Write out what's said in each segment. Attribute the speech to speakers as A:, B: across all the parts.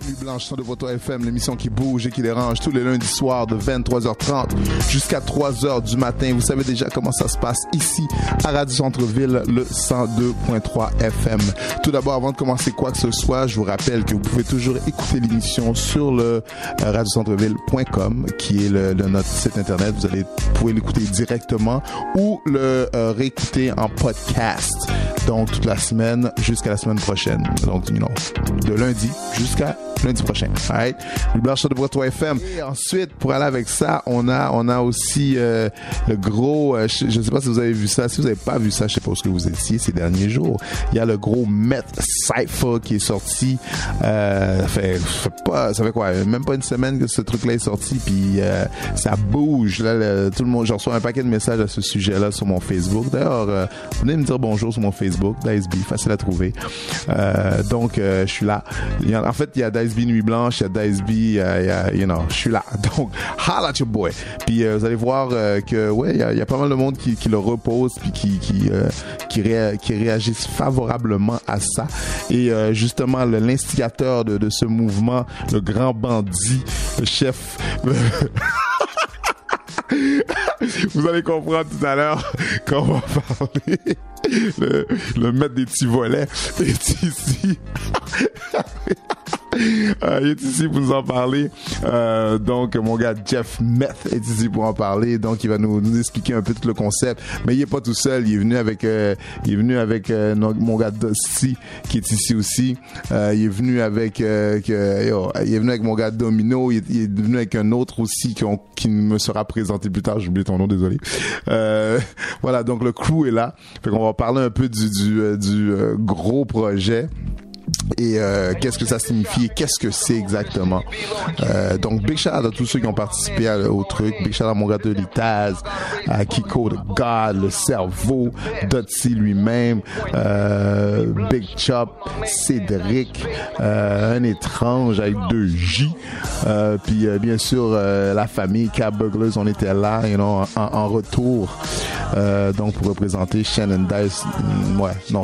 A: Nuit Blanche sur de votre FM, l'émission qui bouge et qui dérange tous les lundis soirs de 23h30 jusqu'à 3h du matin. Vous savez déjà comment ça se passe ici à Radio Centre-Ville, le 102.3 FM. Tout d'abord, avant de commencer quoi que ce soit, je vous rappelle que vous pouvez toujours écouter l'émission sur le radiocentreville.com qui est notre site internet. Vous pouvez l'écouter directement ou le réécouter en podcast. Donc, toute la semaine jusqu'à la semaine prochaine. Donc, de lundi jusqu'à lundi prochain. All right? Nuit Blanche sur de votre FM. Et ensuite, pour aller avec ça, on a aussi le gros, je ne sais pas si vous avez vu ça. Si vous n'avez pas vu ça, je ne sais pas où vous étiez ces derniers jours. Il y a le gros Meth Cypher qui est sorti. Ça fait quoi? Même pas une semaine que ce truc-là est sorti. Puis ça bouge. Là, tout le monde, je reçois un paquet de messages à ce sujet-là sur mon Facebook. D'ailleurs, venez me dire bonjour sur mon Facebook. Dice B, facile à trouver. Donc, je suis là. En fait, il y a Dice B Nuit Blanche, il y a Dice B, je suis là. Donc, holla at your boy. Puis vous allez voir que ouais, il y a pas mal de monde qui le repose puis qui réagissent favorablement à ça. Et justement, l'instigateur de ce mouvement, le grand bandit, le chef. Vous allez comprendre tout à l'heure quand on va parler. Le maître des petits volets est ici. Il est ici pour nous en parler. Donc, mon gars Jeff Meth est ici pour en parler. Donc, il va nous expliquer un peu tout le concept. Mais il est pas tout seul. Il est venu avec mon gars Dusty qui est ici aussi. Il est venu avec mon gars Domino. Il est venu avec un autre aussi qui me sera présenté plus tard. J'ai oublié ton nom, désolé. Voilà. Donc, le crew est là. Fait qu'on va parler un peu du gros projet. Et qu'est-ce que ça signifie et qu'est-ce que c'est exactement. Donc big shout out à tous ceux qui ont participé au truc. Big shout out à mon gars de Litaz, à Kiko the God, le cerveau, Dotsy lui-même, Big Chop, Cédric, un étrange avec 2 J, puis bien sûr la famille Cab Burglars, on était là, en retour. Donc pour représenter Shen and Dice,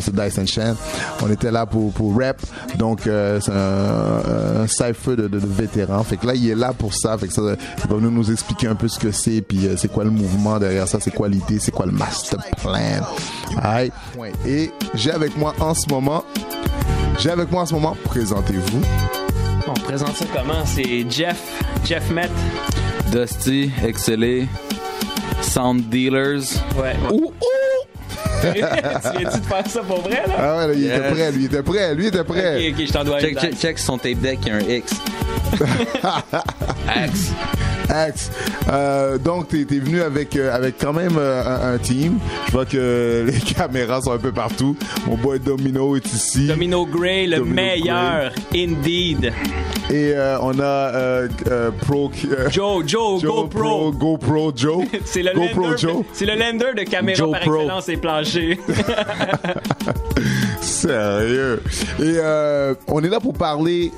A: c'est Dice and Shen. On était là pour rap. Donc c'est un cypher de vétérans. Fait que là il est là pour ça. Fait que ça, il va venir nous expliquer un peu ce que c'est, puis c'est quoi le mouvement derrière ça, c'est quoi l'idée, c'est quoi le master plan. Alright. Et j'ai avec moi en ce moment, présentez-vous.
B: On présente ça comment? C'est Jeff Meth,
C: Dusty, XLA, Sound Dealers.
B: Ouais. Ouh! Tu viens-tu de faire ça pour vrai, là?
A: Ah ouais, là, il était prêt.
B: Ok, je t'en dois
C: check son tape deck, il y a un X.
A: X. Donc t'es venu avec quand même un team. Je vois que les caméras sont un peu partout. Mon boy Domino est ici.
B: Domino Gray, le meilleur, indeed.
A: Et on a
B: Joe
A: GoPro Joe.
B: C'est le
A: GoPro
B: lender,
A: Joe.
B: C'est le lender de caméra
C: Joe
B: par
C: Pro.
B: excellence et plancher.
A: Sérieux. Et on est là pour parler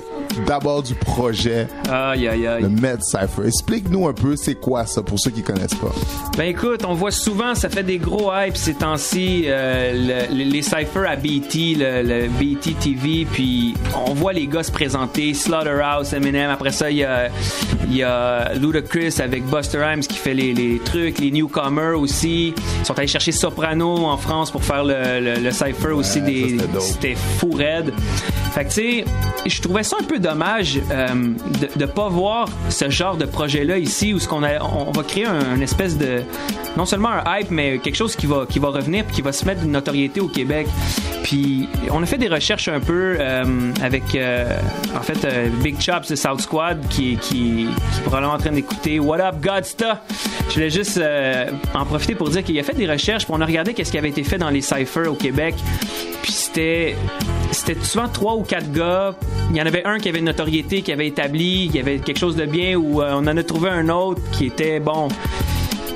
A: d'abord du projet.
B: Aïe.
A: Le Meth Cypher. Explique-nous un peu c'est quoi ça pour ceux qui connaissent pas.
B: Ben écoute, on voit souvent, ça fait des gros hypes ces temps-ci, les cyphers à BET, le BET TV, puis on voit les gars se présenter, Slaughterhouse, Eminem, après ça il y a Ludacris avec Busta Rhymes qui fait les trucs, les newcomers aussi, ils sont allés chercher Soprano en France pour faire le cypher aussi, c'était fou raide. Fait que tu sais, je trouvais ça un peu dommage de pas voir ce genre de projet-là ici où on va créer un espèce de, non seulement un hype, mais quelque chose qui va revenir puis qui va se mettre une notoriété au Québec. Puis on a fait des recherches un peu avec en fait Big Chops de South Squad qui est probablement en train d'écouter What Up Godsta. Je voulais juste en profiter pour dire qu'il a fait des recherches, puis on a regardé qu'est-ce qui avait été fait dans les cyphers au Québec. Puis c'était souvent 3 ou 4 gars. Il y en avait un qui avait une notoriété, qui avait établi, il y avait quelque chose de bien, ou on en a trouvé un autre qui était bon.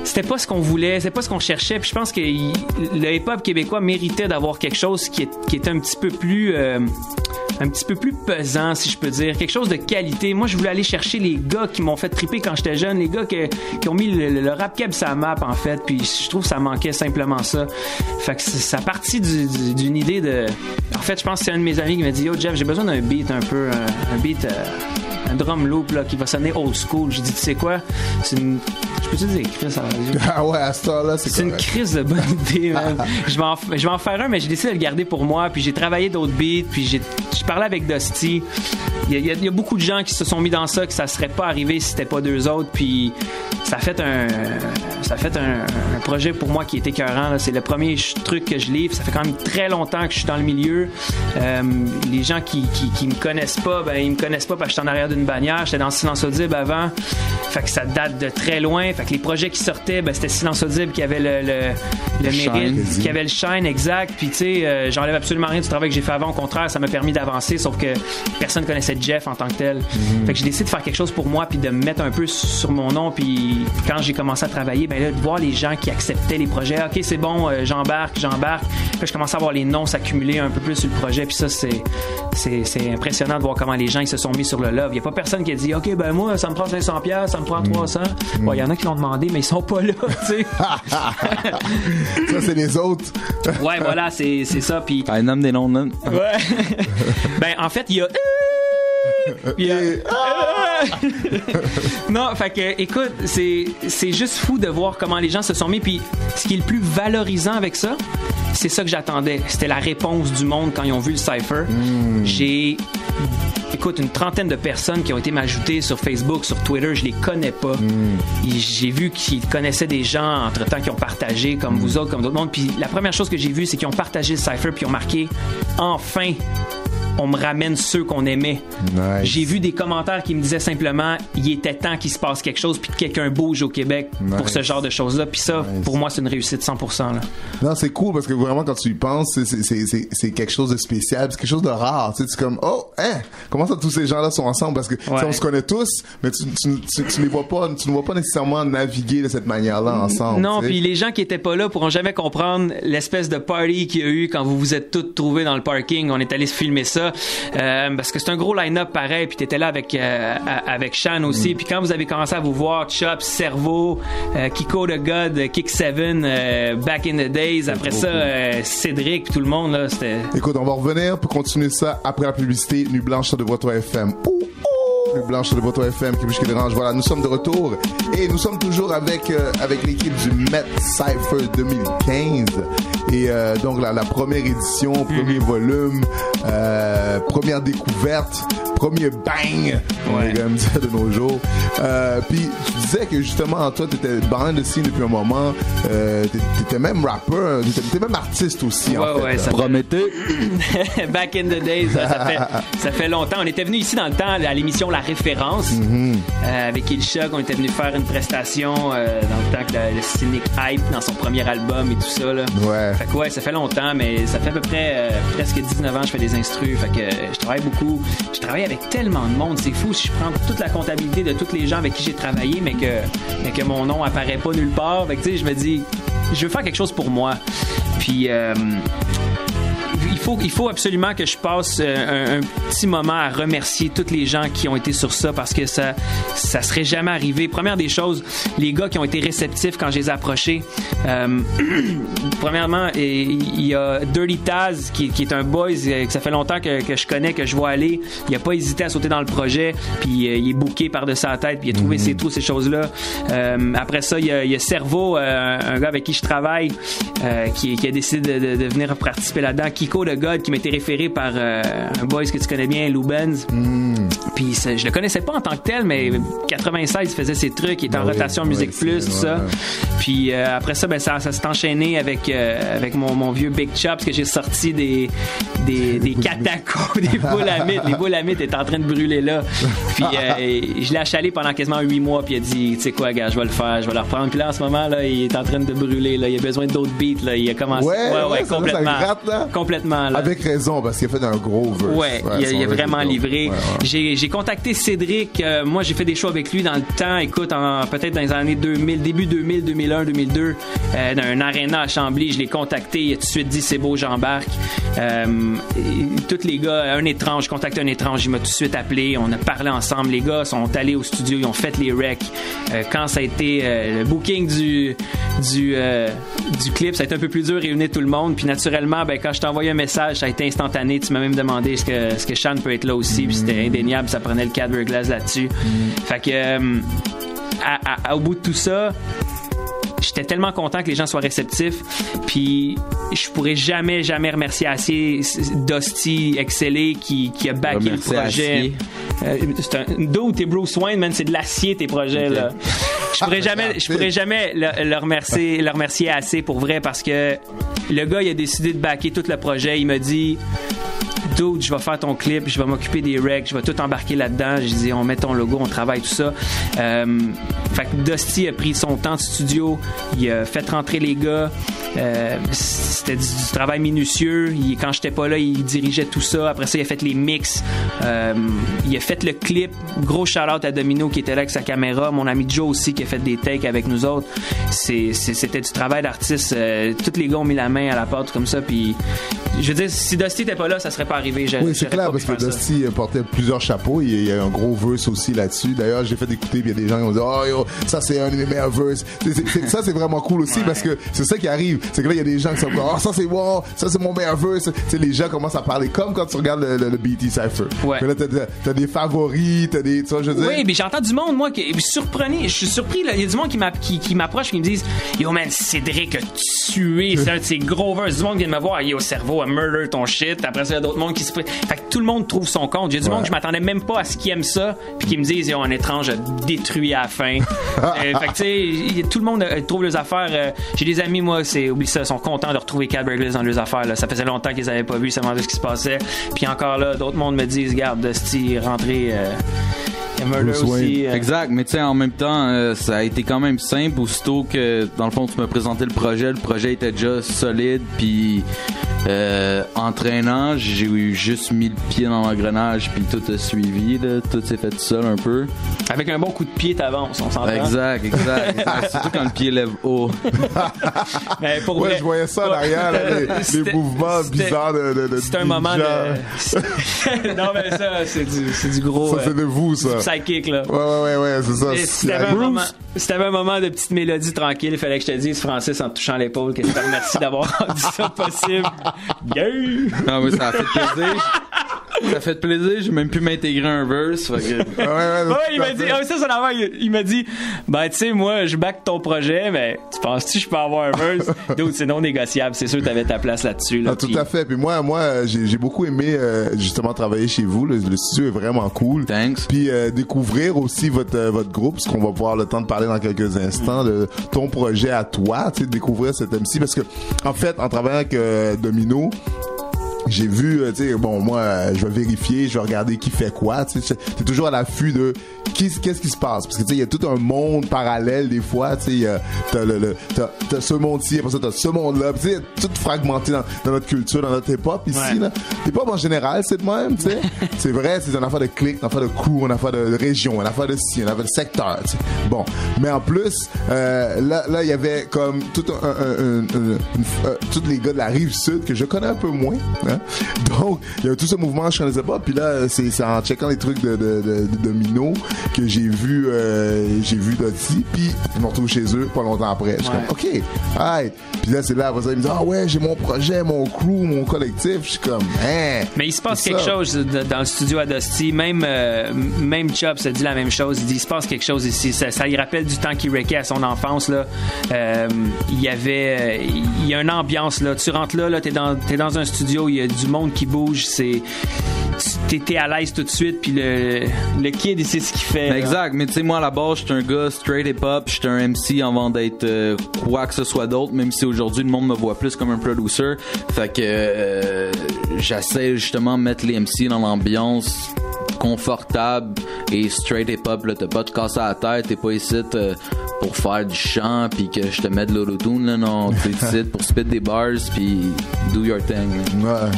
B: C'était pas ce qu'on voulait, c'était pas ce qu'on cherchait. Puis je pense que le hip-hop québécois méritait d'avoir quelque chose qui était un petit peu plus un petit peu plus pesant, si je peux dire, quelque chose de qualité. Moi, je voulais aller chercher les gars qui m'ont fait triper quand j'étais jeune, les gars qui ont mis le rap keb sur la map, en fait, puis je trouve que ça manquait simplement ça. Fait que ça partit d'une idée de... En fait, je pense que c'est un de mes amis qui m'a dit « Yo, Jeff, j'ai besoin d'un beat un peu, un beat... un drum loop là, qui va sonner old school. » J'ai dit, tu sais quoi? C'est une... Je peux-tu dire Chris à la radio?
A: Ah ouais, à ce temps-là, c'est
B: une crise de bonne idée, man. Je vais en faire un, mais j'ai décidé de le garder pour moi. Puis j'ai travaillé d'autres beats. Puis je parlais avec Dusty. Il y a beaucoup de gens qui se sont mis dans ça, que ça serait pas arrivé si c'était pas d'eux autres. Puis ça a fait un projet pour moi qui est écœurant. Là. C'est le premier truc que je livre. Ça fait quand même très longtemps que je suis dans le milieu. Les gens qui me connaissent pas, ben ils me connaissent pas parce que je suis en arrière d'une bannière. J'étais dans Silence Audible avant. Fait que ça date de très loin. Fait que les projets qui sortaient, ben c'était Silence Audible qui avait le mérite, qui avait le shine exact. Puis tu sais, j'enlève absolument rien du travail que j'ai fait avant. Au contraire, ça m'a permis d'avancer. Sauf que personne connaissait Jeff en tant que tel. Fait que j'ai décidé de faire quelque chose pour moi puis de me mettre un peu sur mon nom. Puis quand j'ai commencé à travailler, ben là, de voir les gens qui acceptaient les projets. OK, c'est bon, j'embarque. Puis je commençais à voir les noms s'accumuler un peu plus sur le projet. Puis ça, c'est impressionnant de voir comment les gens ils se sont mis sur le love. Il n'y a pas personne qui a dit OK, ben moi, ça me prend 500$, ça me prend 300$. Bon, il y en a qui l'ont demandé, mais ils sont pas là, tu sais.
A: Ça, c'est les autres.
B: Ouais, voilà, c'est ça. Puis.
C: Ah, nomme des noms, nomme.
B: Ouais. Ben, en fait, il y a. Non, fait que, écoute, c'est juste fou de voir comment les gens se sont mis. Puis, ce qui est le plus valorisant avec ça, c'est ça que j'attendais. C'était la réponse du monde quand ils ont vu le cypher. J'ai, écoute, une trentaine de personnes qui ont été m'ajouter sur Facebook, sur Twitter. Je les connais pas. J'ai vu qu'ils connaissaient des gens entre-temps qui ont partagé, comme vous autres, comme d'autres mondes. Puis la première chose que j'ai vue, c'est qu'ils ont partagé le cypher puis ils ont marqué « Enfin! » on me ramène ceux qu'on aimait. Nice. J'ai vu des commentaires qui me disaient simplement il était temps qu'il se passe quelque chose puis que quelqu'un bouge au Québec pour ce genre de choses-là. Puis ça, pour moi, c'est une réussite 100%. Là.
A: Non, c'est cool parce que vraiment, quand tu y penses, c'est quelque chose de spécial, c'est quelque chose de rare. Tu sais, c'est comme, oh, hein, comment ça tous ces gens-là sont ensemble? Parce que on se connaît tous, mais tu les vois pas, tu ne vois pas nécessairement naviguer de cette manière-là ensemble.
B: Non, puis les gens qui étaient pas là pourront jamais comprendre l'espèce de party qu'il y a eu quand vous vous êtes tous trouvés dans le parking. On est allé se filmer ça. Parce que c'est un gros line-up pareil, puis t'étais là avec Sean aussi, puis quand vous avez commencé à vous voir Chop, Cerveau, Kiko the God, Kick7, Back in the Days, après ça Cédric, puis tout le monde là, c'était...
A: Écoute, on va revenir pour continuer ça après la publicité. Nuit Blanche sur Devoto FM. Nuit Blanche sur Devoto FM, qui bouge, qui dérange. Voilà, nous sommes de retour et nous sommes toujours avec l'équipe du Met Cypher 2015 et donc la première édition, premier volume, première découverte, premier bang, on va même dire de nos jours. Puis tu disais que justement toi t'étais behind the scene depuis un moment, t'étais même rappeur, t'étais même artiste aussi en fait.
B: Ouais, ça
C: promettait.
B: Back in the days, ça fait longtemps. On était venu ici dans le temps à l'émission La Référence avec Il Choc. On était venu faire une prestation dans le temps que le Cynic Hype dans son premier album et tout ça là.
A: Ouais.
B: Fait que ça fait longtemps, mais ça fait à peu près presque 19 ans que je fais des instrus. Fait que je travaille beaucoup. Je travaille avec tellement de monde, c'est fou. Si je prends toute la comptabilité de tous les gens avec qui j'ai travaillé, mais que mon nom apparaît pas nulle part, fait que tu sais, je me dis, je veux faire quelque chose pour moi. Puis il faut absolument que je passe un petit moment à remercier tous les gens qui ont été sur ça parce que ça serait jamais arrivé. Première des choses, les gars qui ont été réceptifs quand je les ai approchés. Premièrement, il y a Dirty Taz qui est un boys que ça fait longtemps que je connais, que je vois aller. Il a pas hésité à sauter dans le projet, puis il est booké par-dessus sa tête, puis il a trouvé ses trous, ces choses-là. Après ça, il y a Cerveau, un gars avec qui je travaille, qui a décidé de venir participer là-dedans. Kiko the God qui m'a été référé par un boys que tu connais bien, Lou Benz. Puis je le connaissais pas en tant que tel, mais 96 il faisait ses trucs, il était en rotation Musique Plus, tout ça. Puis après ça, ben ça s'est enchaîné avec mon vieux Big Chop, parce que j'ai sorti des catacos, des boules à mythe. Les boules à mythe étaient en train de brûler là. Puis je l'ai achalé pendant quasiment 8 mois, puis il a dit, tu sais quoi, gars, je vais le faire, je vais le reprendre. Puis là, en ce moment, là, il est en train de brûler, là. Il a besoin d'autres beats, là. Il a commencé.
A: Ouais,
B: complètement.
A: Ça gratte, là.
B: Complètement. vraiment... Là.
A: Avec raison, parce qu'il a fait un gros verse.
B: Ouais, il a vraiment livré. Ouais. J'ai contacté Cédric. Moi, j'ai fait des shows avec lui dans le temps. Écoute, peut-être dans les années 2000, début 2000, 2001, 2002, dans un aréna à Chambly. Je l'ai contacté. Il a tout de suite dit, c'est beau, j'embarque. Tous les gars, j'ai contacté un étrange. Il m'a tout de suite appelé. On a parlé ensemble. Les gars sont allés au studio. Ils ont fait les recs. Quand ça a été le booking du clip, ça a été un peu plus dur, réunir tout le monde. Puis naturellement, quand je t'ai envoyé un message, ça a été instantané. Tu m'as même demandé est-ce que Sean peut être là aussi. Puis c'était indéniable, ça prenait le cadre glace là-dessus. Fait que au bout de tout ça, j'étais tellement content que les gens soient réceptifs. Puis je pourrais jamais remercier assez Dusty Excelé qui a backé le projet. C'est un dude, t'es Bruce Wayne, man, c'est de l'acier tes projets là. Je pourrais jamais le remercier assez pour vrai, parce que le gars il a décidé de backer tout le projet. Il m'a dit, dude, je vais faire ton clip, je vais m'occuper des recs, je vais tout embarquer là-dedans. J'ai dit, on met ton logo, on travaille tout ça. Fait que Dusty a pris son temps de studio, il a fait rentrer les gars. C'était du travail minutieux. Quand j'étais pas là, il dirigeait tout ça. Après ça, il a fait les mix. Il a fait le clip. Gros shout-out à Domino qui était là avec sa caméra. Mon ami Joe aussi qui a fait des takes avec nous autres. C'était du travail d'artiste. Tous les gars ont mis la main à la pâte comme ça. Puis, je veux dire, si Dusty était pas là, ça serait pas arrivé.
A: Oui, c'est clair, parce que Dusty portait plusieurs chapeaux. Il y a un gros verse aussi là-dessus. D'ailleurs, j'ai fait écouter, puis il y a des gens qui ont dit, oh yo, ça c'est un de mes meilleurs verses. Ça c'est vraiment cool aussi, parce que c'est ça qui arrive. C'est que là, il y a des gens qui sont comme, oh, ça c'est wow, ça c'est mon meilleur verse. Tu sais, les gens commencent à parler comme quand tu regardes le BET Cypher.
B: Ouais.
A: Là, t'as des favoris, tu vois, je veux dire.
B: Oui, mais j'entends du monde, moi, je suis surpris, là. Il y a du monde qui m'approche, qui me disent, yo man, Cédric a tué, c'est un de ses gros verses. Du monde qui vient me voir, yo, cerveau a murder ton shit. Après ça, il y a d'autres monde qui se fait que tout le monde trouve son compte. Il y a du monde que je m'attendais même pas à ce qui aime ça, puis qui me disent, yo, un étrange a détruit à la fin. Fait que, tu sais, tout le monde trouve leurs affaires. J'ai des amis, moi, oublie ça, sont contents de retrouver Cat Burglas dans leurs affaires. Là. Ça faisait longtemps qu'ils avaient pas vu, ça m'a vu ce qui se passait. Puis encore là, d'autres mondes me disent, regarde, Dusty est rentré. Murder aussi.
C: Exact, mais tu sais, en même temps, ça a été quand même simple. Aussitôt que, dans le fond, tu m'as présenté le projet était déjà solide, puis entraînant, j'ai juste mis le pied dans l'engrenage, puis tout a suivi, là. Tout s'est fait tout seul un peu.
B: Avec un bon coup de pied, t'avances, on s'entend.
C: Exact. Surtout quand le pied lève haut.
B: Mais pour vrai,
A: je voyais ça en arrière, là, les mouvements bizarres de
B: c'est un moment de... Non, mais ça, c'est du gros...
A: Ça, c'est de vous, ça.
B: Psychique, là.
A: Ouais, c'est ça.
B: Si t'avais un moment de petite mélodie tranquille, il fallait que je te dise, Francis, en te touchant l'épaule, que je te remercie d'avoir rendu ça possible. Yeah!
C: Non, mais ça a fait plaisir. Ça fait plaisir, j'ai même pu m'intégrer un verse.
B: Il m'a dit, il m'a dit, ben, tu sais, moi, je back ton projet, mais tu penses-tu que je peux avoir un verse? D'autres, c'est non négociable. C'est sûr que t'avais ta place là-dessus. Là,
A: tout à fait. Puis moi, j'ai beaucoup aimé, justement, travailler chez vous. Le studio est vraiment cool.
C: Thanks.
A: Puis, découvrir aussi votre groupe, parce qu'on va avoir le temps de parler dans quelques instants de ton projet à toi, tu sais, découvrir cet MC. Parce que, en fait, en travaillant avec Domino, j'ai vu, tu sais, bon, moi, je vais vérifier, je vais regarder qui fait quoi, tu sais, t'es toujours à l'affût de qu'est-ce qui se passe, parce que tu sais, il y a tout un monde parallèle des fois, tu sais, t'as ce monde-ci, après ça t'as ce monde-là, tu sais, tout fragmenté dans notre culture, dans notre hip-hop ici, là. Hip-hop en général, c'est de même, tu sais. C'est vrai, c'est une affaire de clique, une affaire de crew, une affaire de région, une affaire de ci, une affaire de secteur, tu sais. Bon, mais en plus, là, il y avait comme tout tous les gars de la rive sud que je connais un peu moins, hein? Donc, il y a tout ce mouvement, je connaissais pas. Puis là, c'est en checkant les trucs de Domino que j'ai vu Dottie. Puis je me retrouve chez eux pas longtemps après. Je suis comme, OK, right. Puis là, c'est là, après ça, ils me disent, ah ouais, j'ai mon projet, mon crew, mon collectif. Je suis comme, hein.
B: Mais il se passe quelque chose dans le studio à Dusty. Même Chubb se dit la même chose. Il dit, il se passe quelque chose ici. Ça lui rappelle du temps qu'il wreckait à son enfance, là. Il y a une ambiance, là. Tu rentres là, t'es dans un studio, il y a du monde qui bouge, t'es à l'aise tout de suite, puis le kid, il sait ce qu'il fait.
C: Là. Exact, mais tu sais, moi à la base, j'étais un gars straight hip-hop, j'étais un MC avant d'être quoi que ce soit d'autre, même si aujourd'hui le monde me voit plus comme un producer. Fait que j'essaie justement de mettre les MC dans l'ambiance confortable et straight hip-hop. Là, t'as pas de casser à la tête, t'es pas ici pour faire du chant puis que je te mette de l'autotune. Là, non, t'es ici pour spit des bars puis do your thing. Là.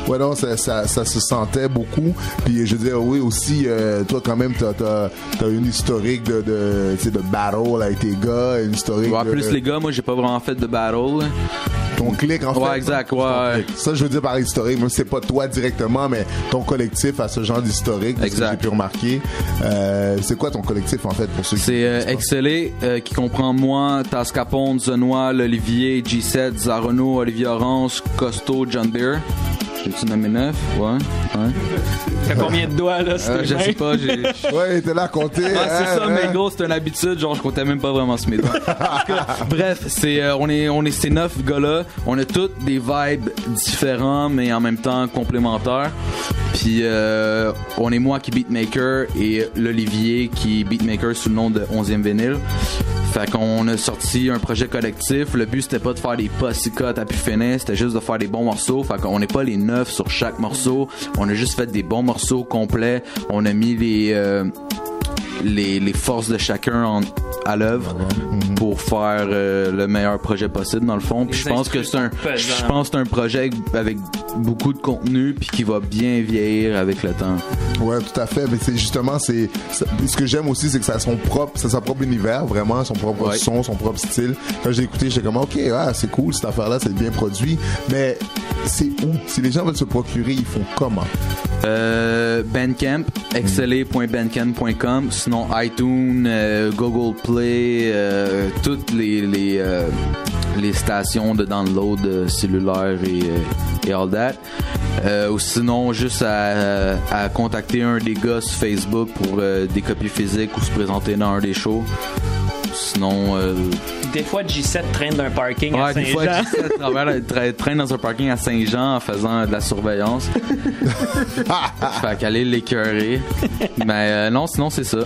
A: Ouais, non, ça se sentait beaucoup. Puis je veux dire, oui, aussi, toi quand même, t'as une historique de battle avec tes gars, une historique.
C: Ouais, plus les gars, moi j'ai pas vraiment fait de battle. Là.
A: Ton clic en fait.
C: Ouais, exact, ouais.
A: Ça, je veux dire par historique, moi c'est pas toi directement, mais ton collectif a ce genre d'historique, que j'ai pu remarquer. C'est quoi ton collectif en fait pour ceux qui
C: c'est Excelé, qui comprend moi, Tascapon, Zenois, Olivier, G7, Zarono, Olivier Orange, Costo, John Beer. J'ai-tu nommé 9? Ouais.
B: T'as combien de doigts, là?
C: Je sais pas.
A: Ouais, t'es là à compter.
C: C'est ça, mais gros, c'est une habitude. Genre, je comptais même pas vraiment sur mes doigts. Bref, on est ces 9 gars-là. On a tous des vibes différents, mais en même temps complémentaires. Puis, on est moi qui beatmaker et l'Olivier qui beatmaker sous le nom de 11e Vinyle. Fait qu'on a sorti un projet collectif. Le but, c'était pas de faire des post-cuts à pu finir, c'était juste de faire des bons morceaux. Fait qu'on n'est pas les 9 sur chaque morceau. On a juste fait des bons morceaux complets. On a mis les forces de chacun à l'œuvre pour faire le meilleur projet possible dans le fond. Puis je pense que c'est un projet avec beaucoup de contenu puis qui va bien vieillir avec le temps.
A: Ouais, tout à fait. Mais c'est justement ce que j'aime aussi, c'est que ça a son propre univers, vraiment, son propre son, son propre style. Quand j'ai écouté, j'étais comme ok, c'est cool cette affaire-là, c'est bien produit. Mais c'est où? Si les gens veulent se procurer, ils font comment?
C: Bandcamp, excelé.bandcamp.com, sinon iTunes, Google Play, toutes les stations de download cellulaire et all that. Ou sinon juste à contacter un des gars sur Facebook pour des copies physiques ou se présenter dans un des shows. Sinon
B: des fois G7 traîne d'un parking à Saint-Jean.
C: Des fois G7 traîne dans un parking à Saint-Jean en faisant de la surveillance. Fait qu'aller l'écœurer. Mais non, sinon c'est ça.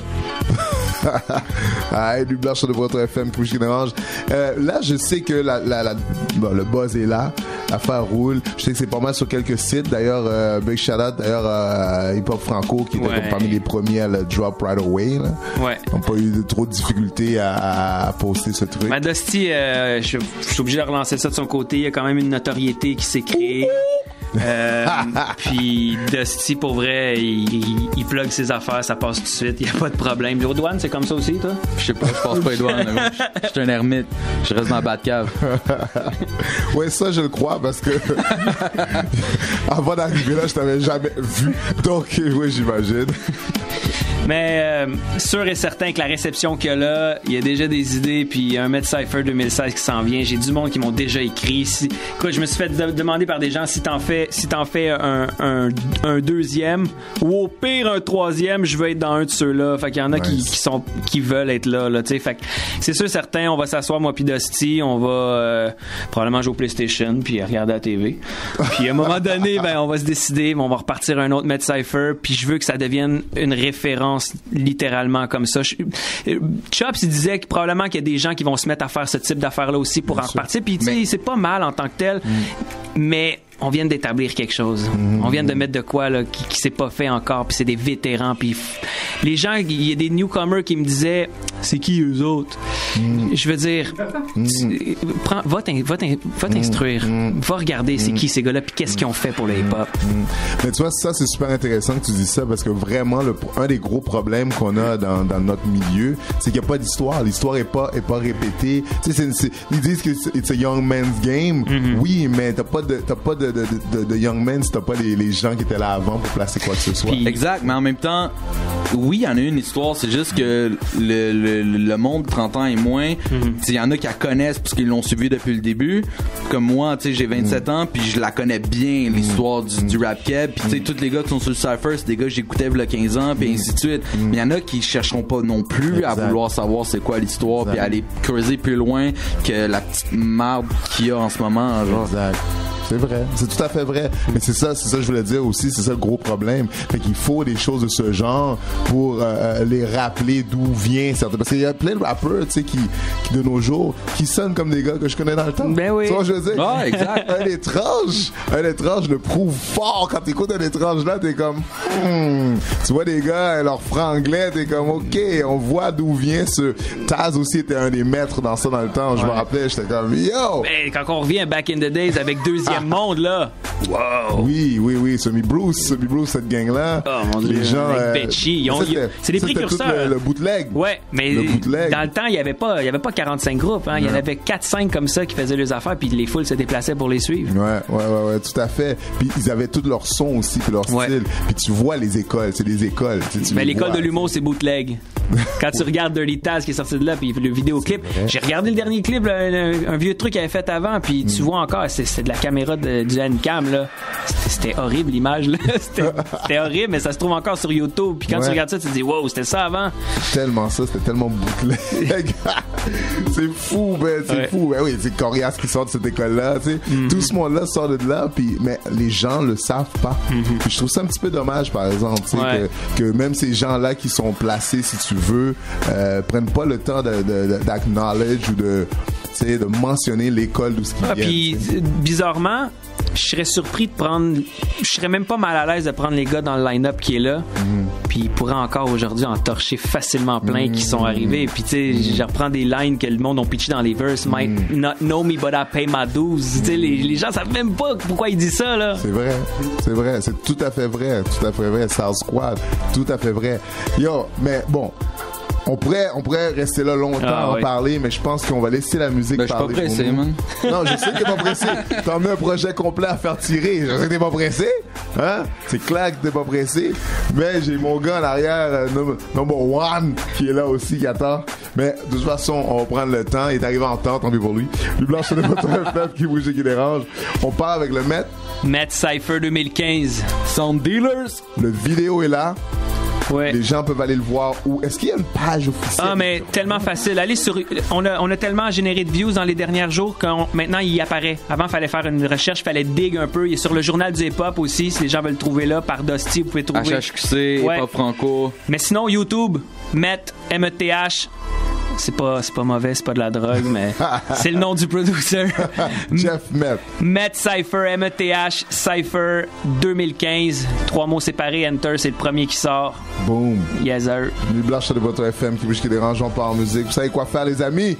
A: Lui Blanche sur le votre FM, Couche qui dérange. Là, je sais que le buzz est là. L'affaire roule. Je sais que c'est pas mal sur quelques sites. D'ailleurs, big shout out Hip Hop Franco qui était comme parmi les premiers à le drop right away. Là.
B: Ouais.
A: On n'a pas eu trop de difficultés à poster ce truc.
B: Ben, Dusty, je suis obligé de relancer ça de son côté. Il y a quand même une notoriété qui s'est créée. Puis Dusty, pour vrai, il plug ses affaires, ça passe tout de suite, il n'y a pas de problème. Les douanes, c'est comme ça aussi, toi?
C: Je sais pas, je passe pas les douanes. Je suis un ermite, je reste dans la Batcave.
A: Ouais, ça je le crois parce que avant d'arriver là, je t'avais jamais vu. Donc, oui, j'imagine.
B: Mais sûr et certain que la réception qu'il y a là, il y a déjà des idées, puis un Met Cypher 2016 qui s'en vient. J'ai du monde qui m'ont déjà écrit. Écoute, je me suis fait demander par des gens si t'en fais un deuxième ou au pire un troisième, je veux être dans un de ceux-là. Fait qu'il y en a qui veulent être là, tu sais. Fait que c'est sûr certain, on va s'asseoir moi puis Dusty, on va probablement jouer au PlayStation puis regarder la TV. Puis à un moment donné, ben on va se décider, on va repartir un autre Met Cypher, puis je veux que ça devienne une référence littéralement comme ça. Chops, il disait que probablement qu'il y a des gens qui vont se mettre à faire ce type d'affaires-là aussi pour en repartir. Puis, tu sais, c'est pas mal en tant que tel, mais on vient d'établir quelque chose. On vient de mettre de quoi là, qui s'est pas fait encore, puis c'est des vétérans. Puis les gens, il y a des newcomers qui me disaient c'est qui eux autres? Je veux dire, va t'instruire, va regarder c'est qui ces gars-là, puis qu'est-ce qu'ils ont fait pour le hip-hop.
A: Mais tu vois, ça c'est super intéressant que tu dis ça, parce que vraiment un des gros problèmes qu'on a dans notre milieu, c'est qu'il n'y a pas d'histoire. L'histoire est pas répétée. Tu sais, ils disent que it's a young man's game. Oui, mais t'as pas de young men si t'as pas les gens qui étaient là avant pour placer quoi que ce soit.
C: Exact, mais en même temps, oui, il y en a une histoire, c'est juste que le monde de 30 ans et moins, il y en a qui la connaissent parce qu'ils l'ont suivi depuis le début. Comme moi, tu sais, j'ai 27 ans, puis je la connais bien, l'histoire du rap keb, puis tu sais, tous les gars qui sont sur le cypher, c'est des gars que j'écoutais il y a 15 ans, puis ainsi de suite. Mais il y en a qui chercheront pas non plus à vouloir savoir c'est quoi l'histoire, puis aller creuser plus loin que la petite marde qu'il y a en ce moment, genre.
A: Exact. C'est vrai. C'est tout à fait vrai. Mais c'est ça que je voulais dire aussi. C'est ça le gros problème. Fait qu'il faut des choses de ce genre pour les rappeler d'où vient certains. Parce qu'il y a plein de rappeurs, tu sais, qui de nos jours, qui sonnent comme des gars que je connais dans le temps.
B: Ben oui.
A: Tu vois, je veux dire.
C: Ah, exact.
A: Un étrange le prouve fort. Quand t'écoutes un étrange là, t'es comme, tu vois des gars, leur franglais, t'es comme, ok, on voit d'où vient ce. Taz aussi était un des maîtres dans ça dans le temps. Je me rappelais, j'étais comme, yo!
B: Ben, quand on revient back in the days avec Deuxième Monde, là. Wow!
A: Oui. Semi Bruce, cette gang-là.
B: Oh mon Dieu.
A: Les gens.
B: Betchy, c'est des précurseurs.
A: Le bootleg.
B: Ouais, mais dans le temps, il y avait pas 45 groupes, hein. Il y en avait 4-5 comme ça qui faisaient leurs affaires, puis les foules se déplaçaient pour les suivre.
A: Ouais, tout à fait. Puis ils avaient tout leur son aussi, puis leur style. Puis tu vois les écoles, c'est des écoles.
B: Mais l'école de l'humour, c'est bootleg. Quand tu regardes Dirty Taz qui est sorti de là, puis le vidéoclip, j'ai regardé le dernier clip, là, un vieux truc qu'il avait fait avant, puis tu vois encore, c'est de la caméra du Handcam, là. C'était horrible l'image, là. C'était horrible, mais ça se trouve encore sur YouTube. Puis quand tu regardes ça, tu te dis, wow, c'était ça avant.
A: Tellement ça, c'était tellement bootleg. C'est fou, ben, c'est fou. Ben oui, c'est Corias qui sort de cette école-là, tu sais. Tout ce monde-là sort de là, puis mais les gens le savent pas. Puis je trouve ça un petit peu dommage, par exemple, tu sais, que même ces gens-là qui sont placés, si tu veux, prennent pas le temps d'acknowledge ou de mentionner l'école d'où ce qu'ils viennent. Puis
B: bizarrement, je serais surpris de prendre. Je serais même pas mal à l'aise de prendre les gars dans le line-up qui est là. Puis ils pourraient encore aujourd'hui en torcher facilement plein qui sont arrivés. Puis tu sais, je reprends des lines que le monde ont pitché dans les verses. Might not know me, but I pay my dues. Tu sais, les gens savent même pas pourquoi ils disent ça, là.
A: C'est vrai. C'est tout à fait vrai. South Squad, tout à fait vrai. Yo, mais bon. On pourrait rester là longtemps en parler, mais je pense qu'on va laisser la musique parler.
C: Je suis pas pressé, man.
A: Non, je sais que t'es pas pressé. T'as mis un projet complet à faire tirer. Je sais que t'es pas pressé. Hein? C'est clair que t'es pas pressé. Mais j'ai mon gars en arrière, number one, qui est là aussi, qui attend. Mais de toute façon, on va prendre le temps. Il est arrivé en temps, tant pis pour lui. Lui blanche de votre FF qui bouge et qui dérange. On part avec le
B: Met Cypher 2015.
C: Sound Dealers.
A: Le vidéo est là.
B: Ouais.
A: Les gens peuvent aller le voir où? Est-ce qu'il y a une page officielle?
B: Ah, mais tellement facile. Allez sur. On a tellement généré de views dans les derniers jours que maintenant il y apparaît. Avant, il fallait faire une recherche, il fallait dig un peu. Il est sur le journal du hip-hop aussi. Si les gens veulent le trouver là, par Dusty, vous pouvez trouver.
C: HHQC, Hip-Hop Franco.
B: Mais sinon, YouTube, METH. C'est pas mauvais, c'est pas de la drogue, mais c'est le nom du producer.
A: Jeff
B: Met Cypher, METH, Cypher 2015. 3 mots séparés, Enter, c'est le premier qui sort.
A: Boom.
B: Yes, sir.
A: Nuit blanche de votre FM qui bouge, qui dérange, on part en musique. Vous savez quoi faire, les amis?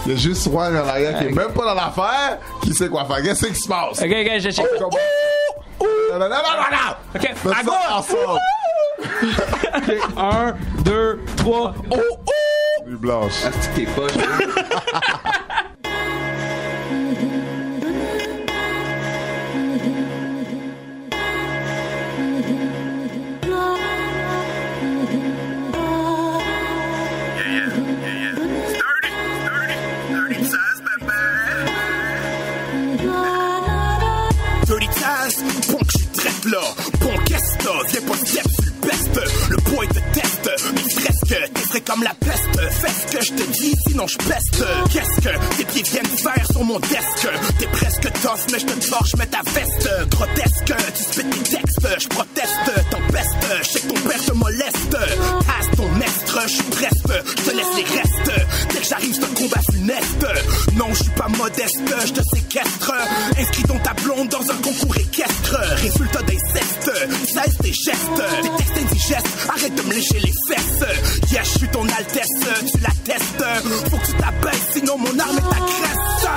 A: Il y a juste Juan en arrière qui est même pas dans l'affaire, qui sait quoi faire. Qu'est-ce qui se passe?
B: Ok, je check.
A: Non.
B: Ok, à gauche!
C: Okay, 1, 2, 3.
A: Nuit blanche.
C: Est-ce que t'es poche?
D: Bon, qu'est-ce que viens pas step sur le best. Le poids te teste, mais fresque, t'es frais comme la peste. Fais ce que je te dis, sinon je peste. Qu'est-ce que tes pieds viennent faire sur mon desk? T'es presque tough, mais je te torche, mets ta veste. Grotesque, tu spits tes textes, je proteste, t'empeste. Je sais que ton père te moleste. Passe ton mestre, je suis presque, je te laisse les restes. Dès que j'arrive, c'est un combat funeste. Non, je suis pas modeste, je te séquestre. Inscris donc ta blonde dans un concours équestre. Résultat d'inceste, cesse tes gestes. Tes textes indigestes, arrête de me lécher les fesses. Yeah, je suis ton altesse, tu l'attestes. Faut que tu t'abaisses, sinon mon arme est ta creste.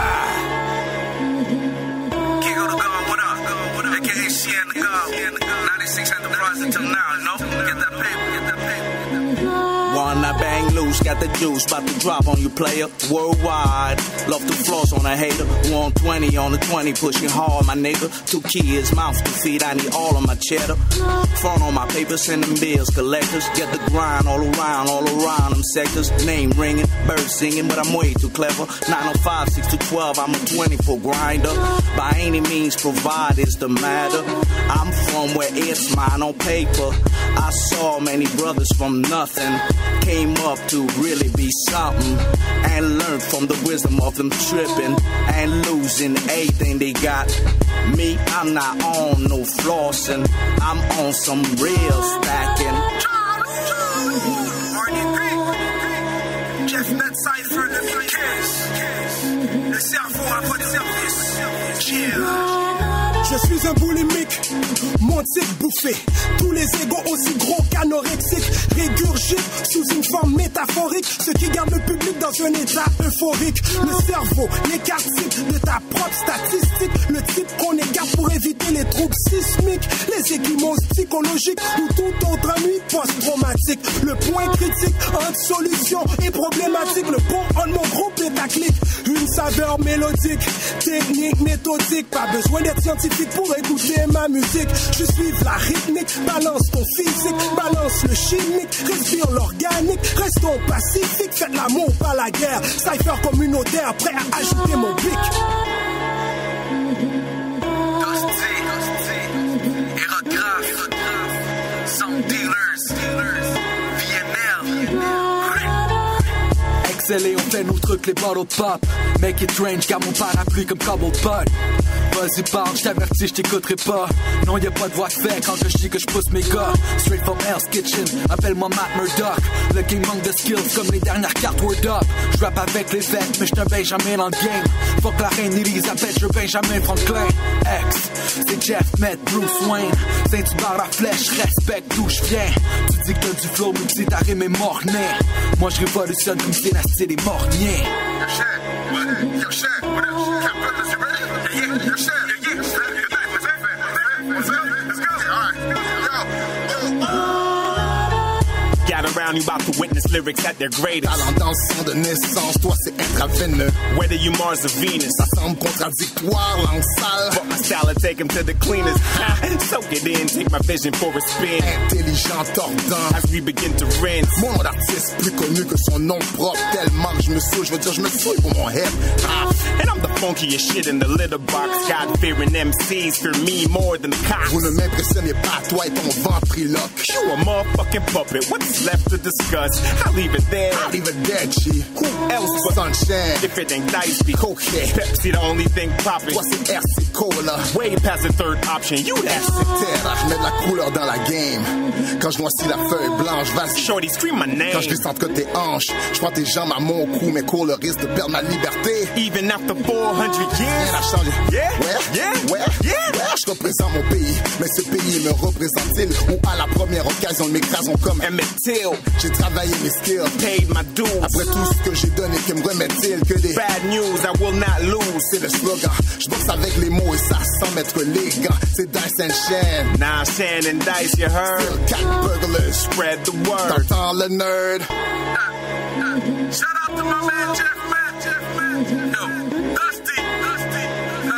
E: King of the God, what up? AKA CN the God. 96 Enterprise until now, no? Get that paper.
D: Wanna bang loose, got the juice, about to drop on you, player. Worldwide, love to floss on a hater. 120 on the 20, pushing hard, my nigga. 2 kids, mouth to feed, I need all of my cheddar. Front on my paper, sending bills, collectors. Get the grind all around them sectors. Name ringing, birds singing, but I'm way too clever. 905, 6 to 12, I'm a 24 grinder. By any means, provide is the matter. I'm from where it's mine on paper. I saw many brothers from nothing came up to really be something, and learned from the wisdom of them tripping and losing everything they got. Me, I'm not on no flossing, I'm on some real stacking.
E: Jeff Net Cypher, le cerveau à votre service. Chill.
F: Je suis un boulimique, mon type bouffé. Tous les égos aussi gros qu'anorexiques régurgitent sous une forme métaphorique, ce qui garde le public dans un état euphorique. Le cerveau, l'écart type de ta propre statistique, le type qu'on écarte pour éviter les troubles sismiques, les équimoses psychologiques ou toute autre nuit post-traumatique. Le point critique entre solution et problématique, le pont en mon groupe pétaclic. Une saveur mélodique, technique, méthodique, pas besoin d'être scientifique pour écouter ma musique. Je suis la rythmique, balance ton physique, balance le chimique, respire l'organique, restons pacifiques, faites l'amour, pas la guerre. Cypher communautaire, prêt à ajouter mon bic.
E: Aérographe, sound dealers, VNL.
C: Exceller, on fait nos trucs, les bottle pop. Make it range, car mon parapluie comme Cobble Pod. Vas-y parle, j't'avertis, j't'écouterai pas. Non y'a pas de voix de fait quand je dis que j'pousse mes gars. Straight from Hell's Kitchen, appelle-moi Matt Murdock. Le game manque de skills comme les dernières cartes Word Up. J'rappe avec les vêtements, mais j'suis un Benjamin dans le game. Fuck la reine Elisabeth, j'suis Benjamin Franklin. X, c'est Jeff Met, Bruce Wayne. Saint-Hubert la flèche, respecte d'où j'viens. Tu dis que t'as du flow, mais tu dis ta rime est mornée. Moi j'révolutionne comme dynastie des morniers.
E: Yo, shit, what up? Captain, you ready? Yeah, yo, shit, yeah. Let's go. All right. Yo.
D: Gather around, you about to witness lyrics at their greatest.
F: Talent dans le sang de naissance, toi c'est intraveineux.
D: Whether you Mars or Venus,
F: Ça semble contradictoire, langue sale.
D: but my style will take him to the cleanest. Soak it in, take my vision for a spin.
F: Intelligent, tordant.
D: As we begin to rinse.
F: Mon nom d'artiste plus connu que son nom propre. Tellement que je me souille, je veux dire je me souille pour mon hip.
D: And I'm the funkiest shit in the litter box. God-fearing MCs fear me more than the cops.
F: Vous ne m'impressionnez pas, toi et ton ventriloque.
D: You a motherfucking puppet, what's left to discuss? I'll leave it there.
F: I'll leave it dead, G.
D: Who else but
F: Sunshine.
D: if it ain't Dice-B?
F: Okay.
D: Pepsi the only thing popping.
F: Toi c'est RC Cola.
D: Way past the third option, you that
F: Terre, je mets de la couleur dans la game. Quand je noircis la feuille blanche, vas-y.
D: shorty, scream my name.
F: Quand je descends que tes hanches, je prends tes jambes à mon cou, mais cours le risque de perdre ma liberté.
D: Even after 400
F: Rien
D: years.
F: n'a changé.
D: Yeah,
F: Ouais,
D: yeah, yeah.
F: je représente mon pays, mais ce pays me représente-t-il? Ou à la première occasion de m'écrason comme
D: Emmett Till
F: j'ai travaillé mes skills.
D: paid my dues.
F: Après tout ce que j'ai donné, que me remet-il que des...
D: Bad news, I will not lose.
F: C'est le slogan, je boxe avec les mots et ça sans mettre les gants. C'est Dice and Shan.
D: Nah, Shannon Dice, you heard?
F: Cat burglars,
D: Spread the word.
F: t'entends le nerd.
E: Shout out to my man Jeff. Yo, Dusty.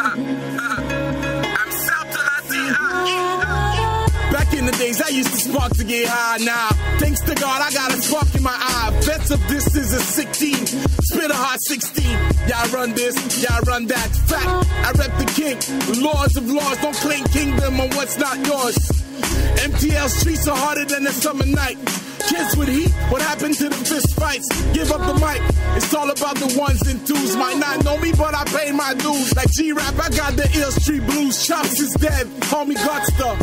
E: I'm South to la D.I.E.
G: Back in the days, I used to spark to get high. Now, thanks to God, I got a spark in my eye. Bets of this is a 16. Spit a hot 16. Y'all run this, y'all run that. Fact, I rep the king. The laws of laws, don't claim kingdom on what's not yours. MTL streets are harder than a summer night. Kids with heat, what happened to the fist fights? Give up the mic, it's all about the ones and twos. Might not know me, but I pay my dues. Like G-Rap, I got the Ill Street Blues. Chops is dead, call me Gutster.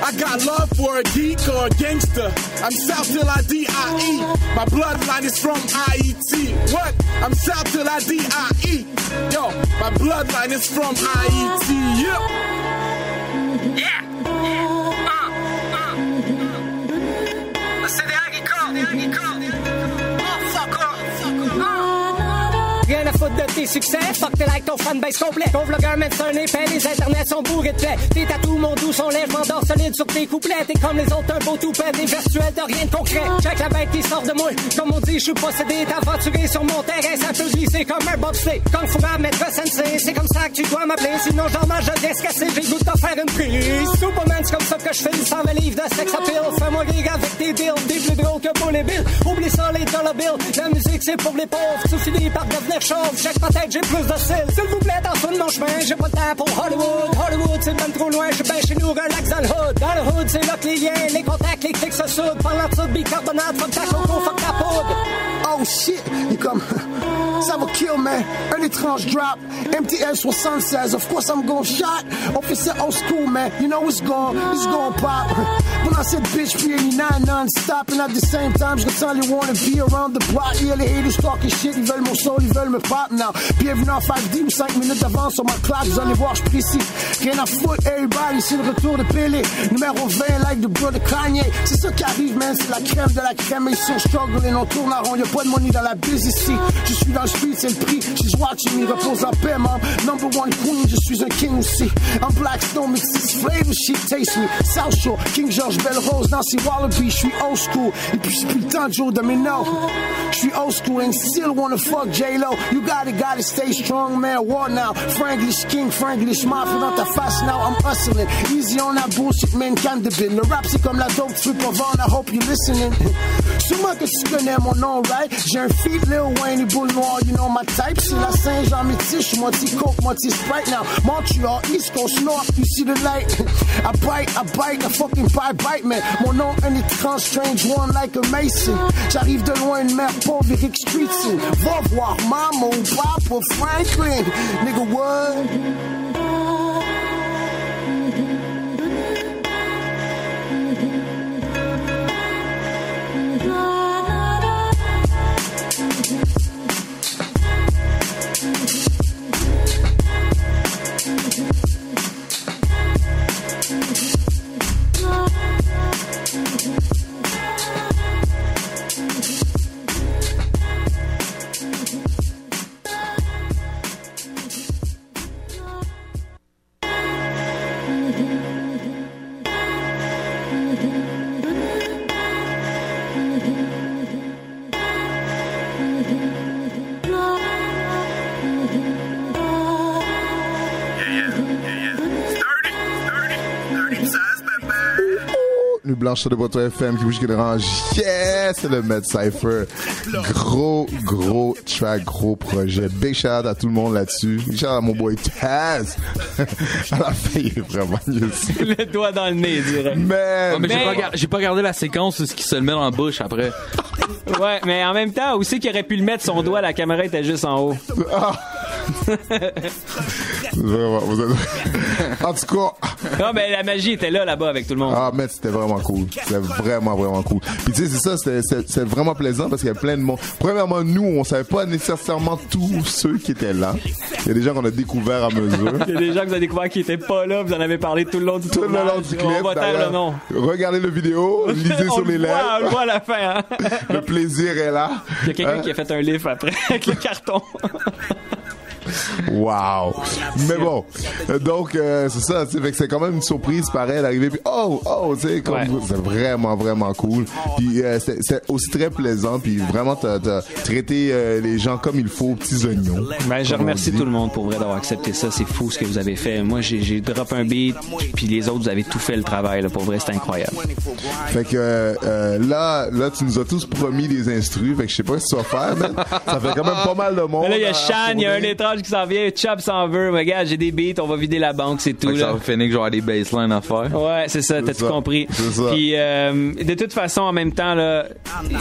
G: I got love for a geek or a gangster. I'm South till I D.I.E. My bloodline is from IET. What? I'm South till I D.I.E. Yo, my bloodline is from IET. Yep.
E: Yeah. C'est des hagicons. Oh, fuck off.
H: Rien à foutre de tes succès, fuck tes likes, ton fanbase complet. Ton vlogger met un épais, les internets sont bourrés de plaies. Tes tatous, mon doux, sont lèvres d'or solide sur tes couplets. T'es comme les autres, un beau toupet, des virtuels de rien de concret. Check la bête qui sort de moi, comme on dit, je suis possédé, t'aventuré sur mon terrain, ça peut glisser comme un bobsleigh. Kung Fu Rap, maître sensei, c'est comme ça que tu dois m'appeler, sinon j'en mange je laisse casser, j'ai le goût de t'en faire une prise. Superman, c'est comme ça que je fais 120 livres de sex appeal. Fais-moi rire avec tes deals, des plus drôles bon que pour les billes. Oublie ça, les dollar bills. La musique, c'est pour les pauvres. Tu finis par devenir chauve. Chaque patate, j'ai plus de style. S'il vous plaît, dans tout mon chemin, j'ai pas le temps pour Hollywood. Hollywood, c'est même trop loin. Je suis bien chez nous, un lac dans le hood. Dans le hood, c'est là que les liens, les contacts, les clics se soudent. Parlant de ça, bicarbonate, fuck ta coco, fuck ta poudre.
F: Oh shit, il est comme ça va kill man, un étrange drop, MTL 76, of course I'm gon' shot, officer old school man, you know it's gon' pop. When I said bitch P89 non-stop and at the same time je ressens les wanna be around the block, yeah les haters talking shit, ils veulent mon soul, ils veulent me pop now. Bienvenue en 5D ou 5 minutes d'avance sur ma clock, vous allez voir je précis, rien à foutre everybody, c'est le retour de Pelé, numéro 20 like the brother Kanye, c'est ça qui arrive man, c'est la crème de la crème, et ici on struggle et on tourne en rond, y'a pas de money dans la biz ici, je suis dans le street, c'est le prix, she's watching me, repose en paix, man, number one queen, je suis un king aussi, I'm Blackstone, mix this flavor, shit, taste me, South Shore, King George, Belle Rose, Nancy Wallaby, je suis old school, et puis j'ai plus le temps de jour de mes noms, je suis old school and still wanna fuck J-Lo, you gotta stay strong, man, war now, Franglish King, Franglish Mafia dans ta face now, I'm hustling, easy on that bullshit, man, can the bin, le rap c'est comme la dope, tu peux pas vendre, I hope you listening, sûrement que tu connais mon nom, right, j'ai un feat, Lil Wayne et Boule Noire, you know my type, c'est la Saint-Jean métis, j'suis moitié coke, moitié Sprite now, Montreal, East Coast, North, you see the light, I bite, I fucking bite, man, mon nom un étrange, strange one like a Mason, j'arrive de loin, une mère pauvre, Eric Streetson, va voir Mama ou Papa Franklin, nigga what?
A: Blanche de Boto FM qui bouge qui dérange. Yes, c'est le Med Cypher. Gros track, gros projet. Big shout out à tout le monde là-dessus. Big shout out à mon boy Taz. À la fin, il est vraiment mieux.
B: Le doigt dans le nez, dirais.
C: Mais j'ai pas regardé la séquence de ce qui se le met dans la bouche après.
B: Ouais, mais en même temps, où c'est qu'il aurait pu le mettre son doigt, la caméra était juste en haut.
A: Vraiment, vous êtes... En tout cas...
B: Non, mais la magie était là-bas avec tout le monde.
A: Ah, mais c'était vraiment cool. C'était vraiment cool. Puis tu sais, c'est ça, c'était vraiment plaisant parce qu'il y a plein de monde. Premièrement, nous, on savait pas nécessairement tous ceux qui étaient là. Il y a des gens qu'on a découverts à mesure.
B: Il y a des gens que vous avez découverts qui étaient pas là, vous en avez parlé tout le long du tournage.
A: Tout le long du clip.
B: On va taire le nom.
A: Regardez la vidéo, lisez sur les lèvres.
B: On le voit à la fin, hein.
A: Le plaisir est là.
B: Il y a quelqu'un qui a fait un livre après avec le carton.
A: Wow. Mais bon, donc c'est ça, tu sais, fait que c'est quand même une surprise pareil d'arriver puis tu sais, comme c'est vraiment cool. Puis c'est aussi très plaisant puis vraiment t'as traité les gens comme il faut, petits oignons.
B: Ben je remercie tout le monde pour vrai d'avoir accepté ça, c'est fou ce que vous avez fait. Moi j'ai drop un beat puis les autres vous avez tout fait le travail là, pour vrai c'était incroyable.
A: Fait que là tu nous as tous promis des instrus, fait que je sais pas ce que tu vas faire, man. Ça fait quand même pas mal de monde.
B: Mais là il y a Shan, il y a un étrange qui s'en vient, Chop s'en veut, regarde, j'ai des beats, on va vider la banque, c'est tout. Là.
C: Ça va finir que j'aurai des baselines à faire.
B: Ouais, c'est ça, t'as tout compris. Puis de toute façon, en même temps, là,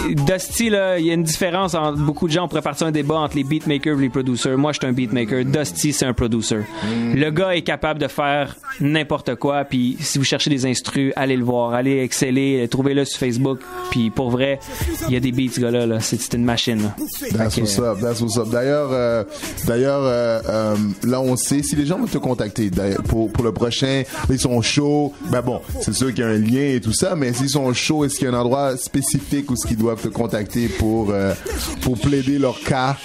B: Dusty, là, il y a une différence entre beaucoup de gens, on pourrait partir un débat entre les beatmakers et les producers. Moi, je suis un beatmaker. Dusty, c'est un producer. Le gars est capable de faire n'importe quoi, puis si vous cherchez des instrus, allez le voir, allez exceller, trouvez-le sur Facebook, puis pour vrai, il y a des beats, ce gars-là, là. C'est une machine, là.
A: That's what's up. D'ailleurs, là, on sait, si les gens veulent te contacter pour le prochain, ils sont chauds, ben bon, c'est sûr qu'il y a un lien et tout ça, mais s'ils sont chauds, est-ce qu'il y a un endroit spécifique où ils doivent te contacter pour plaider leur cas?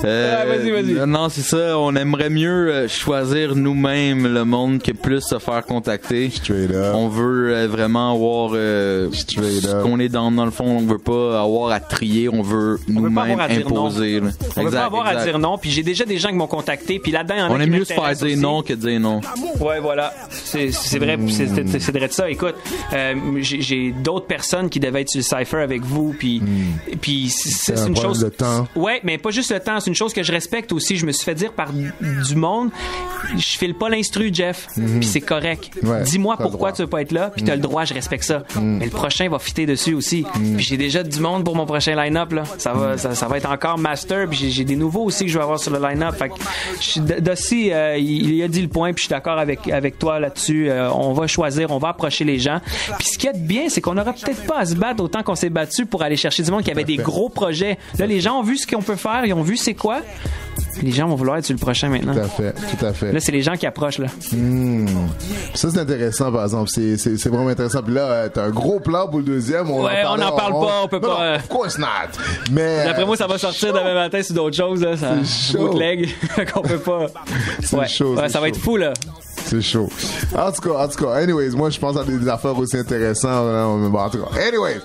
B: Vas-y.
C: Non, c'est ça, on aimerait mieux choisir nous-mêmes le monde que plus se faire contacter.
A: Straight up.
C: On veut vraiment avoir ce qu'on est dans le fond, on veut pas avoir à trier, on veut nous-mêmes imposer.
B: On veut pas avoir à dire non, puis j'ai déjà des gens gens qui m'ont contacté, puis là-dedans, il y en a
C: On
B: qui
C: aime mieux se faire
B: m'intéressent
C: dire
B: aussi.
C: non que dire non.
B: Ouais, voilà. C'est vrai, c'est vrai de ça. Écoute, j'ai d'autres personnes qui devaient être sur le Cypher avec vous, puis c'est une chose.
A: Le temps.
B: Ouais, mais pas juste le temps. C'est une chose que je respecte aussi. Je me suis fait dire par du monde, je file pas l'instru, Jeff, puis c'est correct.
A: Ouais,
B: Dis-moi
A: t'as le
B: pourquoi
A: droit.
B: tu veux pas être là, puis t'as le droit, je respecte ça. Mais le prochain va fitter dessus aussi. Puis j'ai déjà du monde pour mon prochain line-up là. Ça va être encore master, puis j'ai des nouveaux aussi que je vais avoir sur le line-up. Fait que Dossi, il a dit le point, puis je suis d'accord avec toi là-dessus. On va choisir, on va approcher les gens. Puis ce qu'il y a de bien, c'est qu'on n'aura peut-être pas à se battre autant qu'on s'est battu pour aller chercher du monde qui avait des gros projets. Là, les gens ont vu ce qu'on peut faire, ils ont vu c'est quoi. Les gens vont vouloir être sur le prochain maintenant.
A: Tout à fait.
B: Là, c'est les gens qui approchent, là.
A: Ça, c'est intéressant, par exemple. C'est vraiment intéressant. Puis là, t'as un gros plan pour le deuxième.
B: On n'en parle pas, on peut
A: non,
B: pas.
A: Non, of course not. Mais.
B: D'après moi, ça va sortir demain matin sur d'autres choses, là. Ça,
A: c'est chaud.
B: bootleg. qu'on peut pas.
A: C'est chaud.
B: Ouais, ça va être fou, là.
A: C'est chaud. En tout cas, anyways, moi, je pense à des affaires aussi intéressantes. Bon, en tout cas, anyways,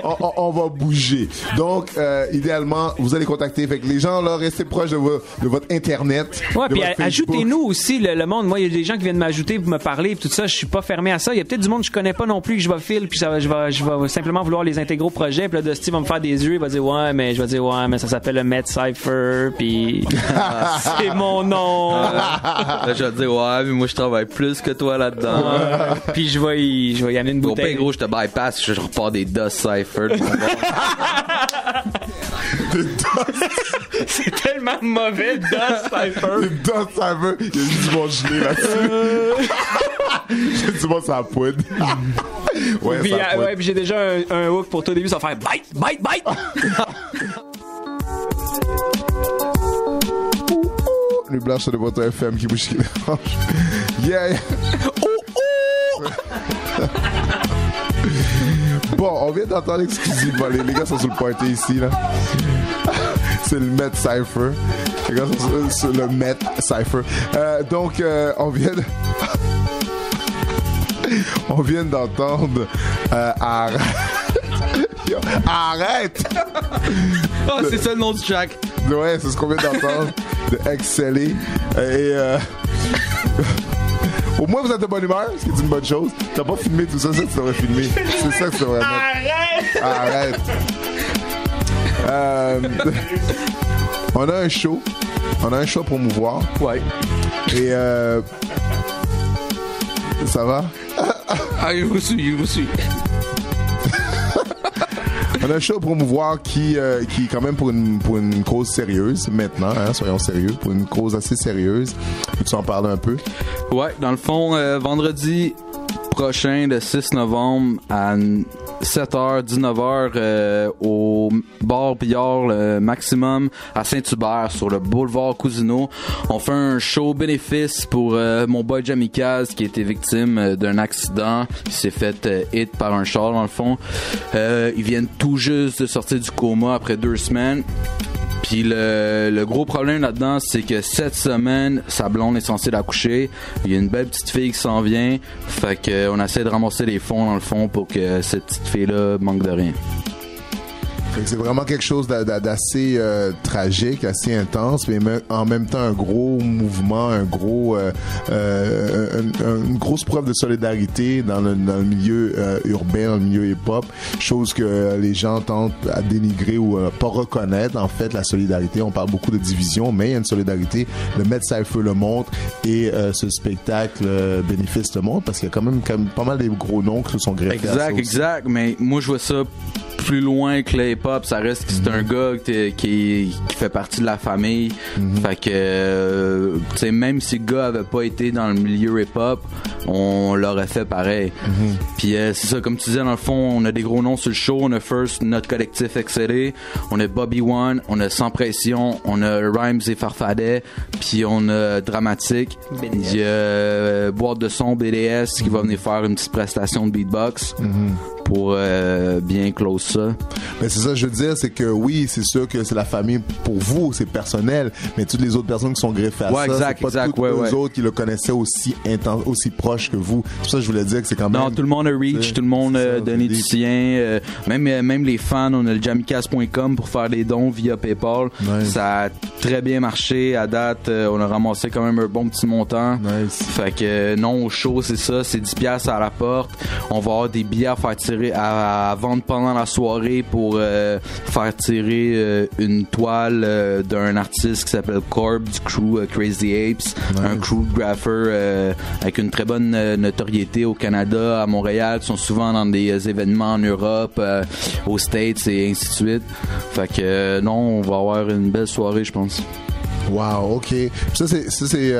A: on va bouger. Donc, idéalement, vous allez contacter. Fait que les gens, là, restez proches de votre Internet.
B: Ouais,
A: de
B: puis
A: votre
B: ajoutez-nous aussi le monde. Moi, il y a des gens qui viennent m'ajouter pour me parler, puis tout ça. Je suis pas fermé à ça. Il y a peut-être du monde que je connais pas non plus, que je vais filer, puis je vais simplement vouloir les intégrer au projet. Puis là, Dusty va me faire des yeux. Il va dire, ouais, mais ça s'appelle le Met Cypher, puis c'est mon nom.
C: Là, je vais te dire, ouais, mais moi, je travaille plus que toi là-dedans.
B: Puis je vais y amener une
C: Au
B: bouteille.
C: pire, gros, je te bypass, je repars des Dust Cypher.
B: C'est tellement mauvais, Dust Cypher.
A: Dust Cypher, il y a juste du bon gelé là-dessus. J'ai du bon sur la poudre. Ouais,
B: Puis,
A: ça poudre.
B: puis j'ai déjà un hook pour toi au début, ça va faire bite, bite, bite.
A: Les blanches de votre FM qui bouge qui dérange. Yeah. Bon, on vient d'entendre exclusivement. Les gars sont sur le party ici, là. C'est le Met Cypher. Les gars sont sur le Met Cypher. Donc, on vient d'entendre Arrête!
C: Oh, c'est ça le nom du track.
A: Ouais, c'est ce qu'on vient d'entendre de Exceller. Et au moins vous êtes de bonne humeur, ce qui est une bonne chose. T'as pas filmé tout ça, tu devrais filmer. C'est ça que tu devrais mettre. Arrête! On a un show. On a un show à promouvoir.
C: Ouais.
A: Et ça va?
C: Ah, je vous suis.
A: On a un show à promouvoir qui est quand même pour une cause sérieuse maintenant, hein, soyons sérieux, pour une cause assez sérieuse. Peux-tu en parler un peu?
C: Ouais, dans le fond, vendredi prochain, le 6 novembre, à 7h, 19h, au bar Billard, le Maximum, à Saint-Hubert, sur le boulevard Cousineau. On fait un show bénéfice pour mon boy Jamikaz, qui a été victime d'un accident. Il s'est fait hit par un char, dans le fond. Ils viennent tout juste de sortir du coma après 2 semaines. Puis le gros problème là-dedans, c'est que cette semaine, sa blonde est censée l'accoucher. Il y a une belle petite fille qui s'en vient. Fait qu'on essaie de ramasser les fonds dans le fond pour que cette petite fille-là manque de rien.
A: Fait que c'est vraiment quelque chose d'assez tragique, assez intense, mais en même temps un gros mouvement, une grosse preuve de solidarité dans le milieu urbain, dans le milieu hip-hop, chose que les gens tentent à dénigrer ou à pas reconnaître. En fait, la solidarité, on parle beaucoup de division, mais il y a une solidarité. Le Met Cypher le montre et ce spectacle bénéfice le montre parce qu'il y a quand même pas mal des gros noms qui se sont greffés à ça aussi.
C: Exact, mais moi je vois ça plus loin que le hip-hop, ça reste que c'est un gars qui fait partie de la famille. Fait que, tu sais, même si le gars avait pas été dans le milieu hip-hop, on l'aurait fait pareil. Puis c'est ça, comme tu disais, dans le fond, on a des gros noms sur le show. On a First, notre collectif Excellé. On a Bobby One, on a Sans Pression, on a Rhymes et Farfadet, puis on a Dramatique. Il y a Boîte de son, BDS, qui va venir faire une petite prestation de beatbox. Pour bien close ça. ça.
A: Mais c'est ça, je veux dire, c'est que oui, c'est sûr que c'est la famille pour vous, c'est personnel, mais toutes les autres personnes qui sont greffées à ça,
C: exact,
A: c'est pas toutes les autres qui le connaissaient aussi proche que vous. C'est pour ça que je voulais dire que c'est quand même...
C: Non, tout le monde a reach, tout le monde a donné du sien. Même les fans, on a le jamicast.com pour faire des dons via PayPal.
A: Nice.
C: Ça a très bien marché. À date, on a ramassé quand même un bon petit montant.
A: Nice.
C: Fait que non, au show, c'est ça, c'est 10$ à la porte. On va avoir des billets à faire tirer, à vendre pendant la soirée pour faire tirer une toile d'un artiste qui s'appelle Corb du crew Crazy Apes, un crew grapher avec une très bonne notoriété au Canada, à Montréal, qui sont souvent dans des événements en Europe, aux States et ainsi de suite. Fait que non, on va avoir une belle soirée, je pense.
A: Wow, ok. Ça c'est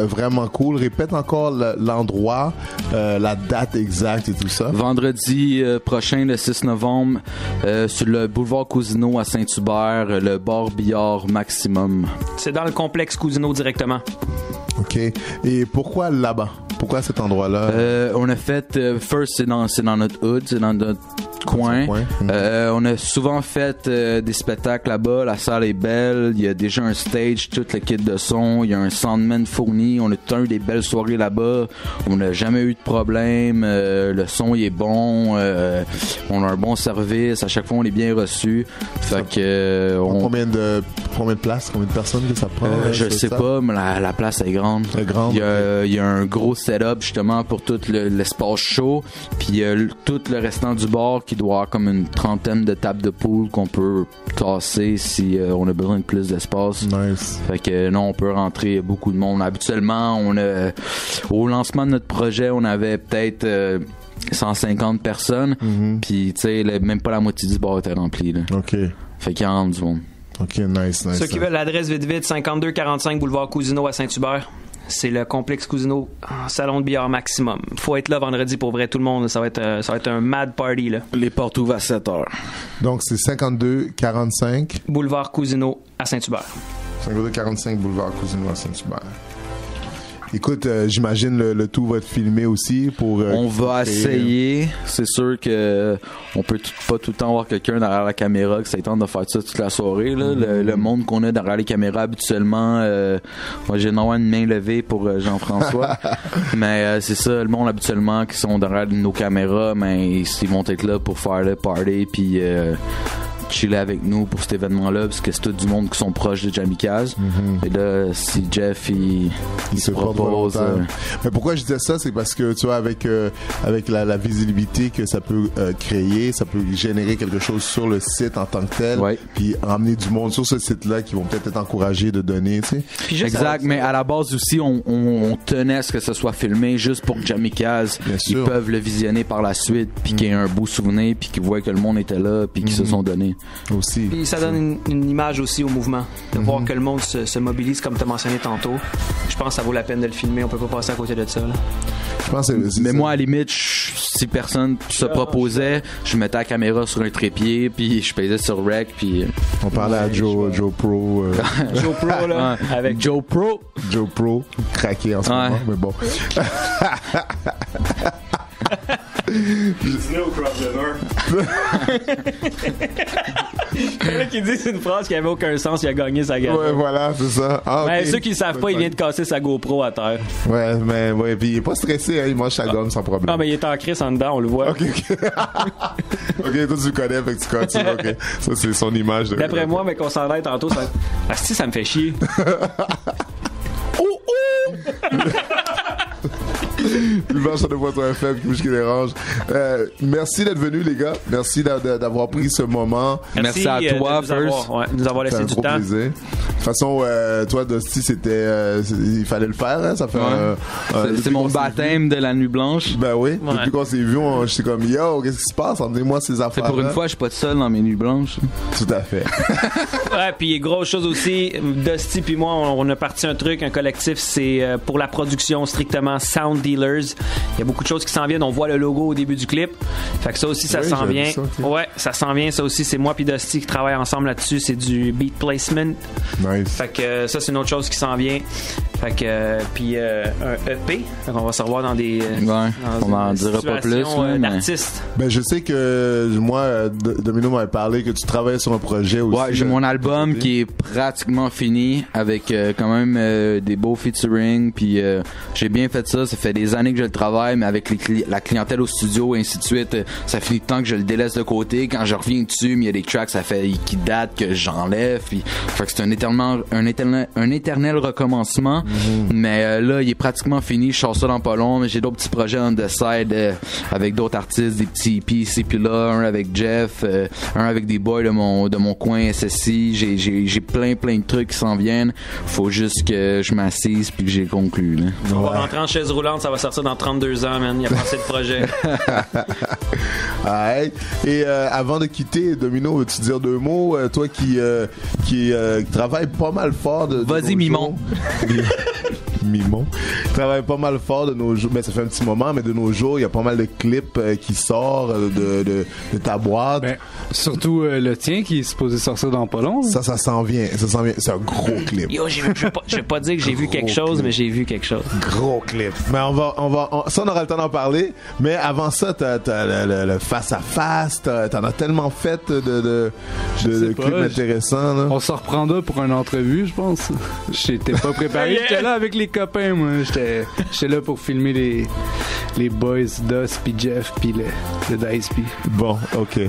A: vraiment cool. Répète encore l'endroit, la date exacte et tout ça.
C: Vendredi prochain, le 6 novembre, sur le boulevard Cousineau à Saint-Hubert, le bar billard Maximum.
B: C'est dans le complexe Cousineau directement.
A: Ok. Et pourquoi là-bas? Pourquoi cet endroit-là?
C: On a fait first, c'est dans notre hood, c'est dans notre coin. On a souvent fait des spectacles là-bas. La salle est belle. Il y a déjà un stage, tout le kit de son. Il y a un soundman fourni. On a tout eu des belles soirées là-bas. On n'a jamais eu de problème. Le son il est bon. On a un bon service. À chaque fois, on est bien reçu. Fait que
A: combien de places, combien de personnes que ça prend?
C: Je sais pas, mais la place est grande. Il y a un gros setup justement pour tout l'espace chaud. Puis il y a tout le restant du bar qui doit avoir comme une 30aine de tables de pool qu'on peut tasser si on a besoin de plus d'espace.
A: Nice.
C: Fait que non, on peut rentrer beaucoup de monde. Habituellement, au lancement de notre projet, on avait peut-être 150 personnes. Puis tu sais, même pas la moitié du bar était rempli. Là.
A: OK.
C: Fait qu'il y en a du monde.
A: OK, nice.
B: Ceux qui veulent l'adresse vite, 5245 boulevard Cousineau à Saint-Hubert. C'est le complexe Cousineau, salon de billard Maximum. Faut être là vendredi pour vrai, tout le monde. Ça va être un mad party, là.
C: Les portes ouvrent à 7h.
A: Donc, c'est 5245
B: boulevard Cousineau à Saint-Hubert.
A: 5245 boulevard Cousineau à Saint-Hubert. Écoute, j'imagine le tout va être filmé aussi pour...
C: on va essayer. C'est sûr que on peut pas tout le temps avoir quelqu'un derrière la caméra qui s'attend de faire ça toute la soirée. Là. Le monde qu'on a derrière les caméras habituellement, moi j'ai normalement une main levée pour Jean-François. Mais c'est ça, le monde habituellement qui sont derrière nos caméras, mais ils vont être là pour faire le party puis chiller avec nous pour cet événement-là parce que c'est tout du monde qui sont proches de Jamicast. Et là, si Jeff il se propose...
A: Mais pourquoi je disais ça, c'est parce que tu vois, avec la visibilité que ça peut créer, ça peut générer quelque chose sur le site en tant que tel, puis emmener du monde sur ce site-là qui vont peut-être être encouragés de donner, tu sais.
C: Exact, mais à la base aussi, on tenait à ce que ça soit filmé juste pour que Jamicast, ils peuvent le visionner par la suite, puis qu'il y ait un beau souvenir, puis qu'ils voient que le monde était là, puis qu'ils se sont donnés.
A: Aussi.
B: Puis ça donne une image aussi au mouvement, de voir que le monde se mobilise comme tu as mentionné tantôt. Je pense que ça vaut la peine de le filmer, on peut pas passer à côté de ça. Là.
A: Je pense
C: mais moi à la limite, si personne se proposait, je mettais la caméra sur un trépied puis je pesais sur rec puis
A: on parlait à Joe Pro
B: Joe Pro là avec
C: Joe Pro
A: craqué en ce moment, mais bon.
B: Disney au Cross the North. Quelqu'un qui dit une phrase qui avait aucun sens, il a gagné sa gueule.
A: Ouais, voilà, c'est ça. Ah,
B: mais
A: okay.
B: Ceux qui ne savent pas, il vient de casser sa GoPro à terre.
A: Ouais, mais ouais, puis il est pas stressé, hein, il mange sa gomme sans problème.
B: Ah, mais il est en crise en dedans, on le voit.
A: Ok, ok, toi tu le connais, fait que tu continues. Ok, ça c'est son image.
B: D'après moi, mais qu'on s'en aille tantôt, ça. Ah, si, ça me fait chier.
A: Boulevard sur FM qui dérange. Merci d'être venus, les gars. Merci d'avoir pris ce moment.
B: Merci à toi, de nous avoir laissé du temps.
A: Plaisir. De toute façon, toi, Dusty, il fallait le faire. Hein? Ça fait
C: c'est mon baptême de la nuit blanche.
A: Ben oui. Ouais. Depuis qu'on s'est vu, j'étais comme yo, qu'est-ce qui se passe? Emmenez-moi ces affaires.
C: Pour une fois, je suis pas seul dans mes nuits blanches.
A: Tout à fait.
B: Ouais, puis grosse chose aussi, Dusty puis moi, on a parti un collectif, c'est pour la production strictement Sound Dealers. Il y a beaucoup de choses qui s'en viennent. On voit le logo au début du clip. Fait que ça aussi, ça s'en vient. Ça, okay. Ouais, ça s'en vient. Ça aussi, c'est moi puis Dusty qui travaillent ensemble là-dessus. C'est du beat placement.
A: Nice.
B: Fait que ça, c'est une autre chose qui s'en vient. Fait que puis un EP, donc on va se revoir dans des
C: on n'en dira pas plus
B: d'artistes.
A: Ben je sais que moi Domino m'avait parlé que tu travaillais sur un projet aussi.
C: Ouais, j'ai mon album qui est pratiquement fini avec quand même des beaux featuring, puis j'ai bien fait ça fait des années que je le travaille, mais avec la clientèle au studio et ainsi de suite, ça fait du temps que je le délaisse de côté. Quand je reviens dessus, il y a des tracks qui datent que j'enlève, puis fait que c'est un éternel recommencement. Mais là il est pratiquement fini, je sors ça dans pas long, mais j'ai d'autres petits projets on the side avec d'autres artistes, des petits EP ici puis là, un avec Jeff, un avec des boys de mon coin SSI. J'ai plein de trucs qui s'en viennent, faut juste que je m'assise puis que j'ai conclu là.
B: On va rentrer en chaise roulante, ça va sortir dans 32 ans, man. Il y a pas assez de projets.
A: Right. Et avant de quitter, Domino, veux-tu dire 2 mots? Toi qui travaille pas mal fort
C: Vas-y, Mimon.
A: Mimon. Travaille pas mal fort de nos jours. Ben, ça fait un petit moment, mais de nos jours, il y a pas mal de clips qui sortent de ta boîte.
I: Ben, surtout le tien qui est supposé sortir dans pas long.
A: Ça s'en vient. C'est un gros clip.
B: Yo, je vais pas dire que j'ai vu quelque chose, mais j'ai vu quelque chose.
A: Gros clip. Mais ça, on aura le temps d'en parler. Mais avant ça, t'as le face-à-face. T'en as tellement fait de clips intéressants, là.
I: On se reprendra pour une entrevue, je pense. J'étais pas préparé. J'étais là avec les copains, moi. J'étais là pour filmer les boys Dos puis Jeff puis le Dice P.
A: Bon, ok.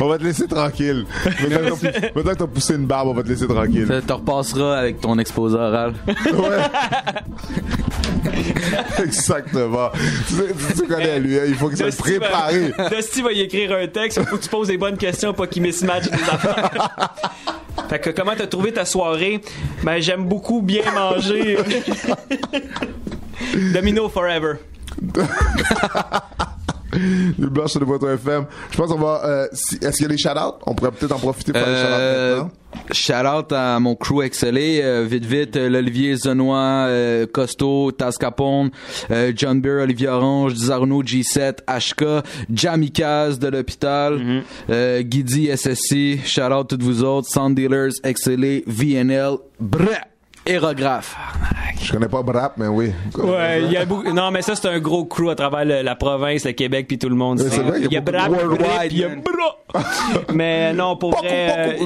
A: On va te laisser tranquille. Maintenant que t'as poussé une barbe, on va te laisser tranquille.
C: Tu repasseras avec ton exposé oral.
A: Ouais. Exactement. Tu connais lui, hein? Il faut qu'il soit préparé.
B: Dusty va y écrire un texte, il faut que tu poses des bonnes questions, pas qu'il mismatch des affaires. Fait que comment t'as trouvé ta soirée? Ben j'aime beaucoup bien manger. Domino forever.
A: Le blanc sur le Voto FM. Je pense qu'on va. Est-ce qu'il y a des shout-outs? On pourrait peut-être en profiter pour les shout-outs maintenant.
C: Shout-out à mon crew excellé. Vite, l'Olivier Zenois, Costo, Taz Capone, John Beer, Olivier Orange, Dizarno, G7, HK, Jamikaz de l'hôpital, Guidi SSC. Shout-out toutes vous autres. Sound Dealers, excellé, VNL, bref. Aérographe.
A: Je connais pas Brap, mais oui.
B: Ouais, il y a beaucoup. Non, mais ça, c'est un gros crew à travers la province, le Québec, puis tout le monde.
A: C'est vrai,
B: il y a Brap, il y a Bra. Mais non, pour vrai,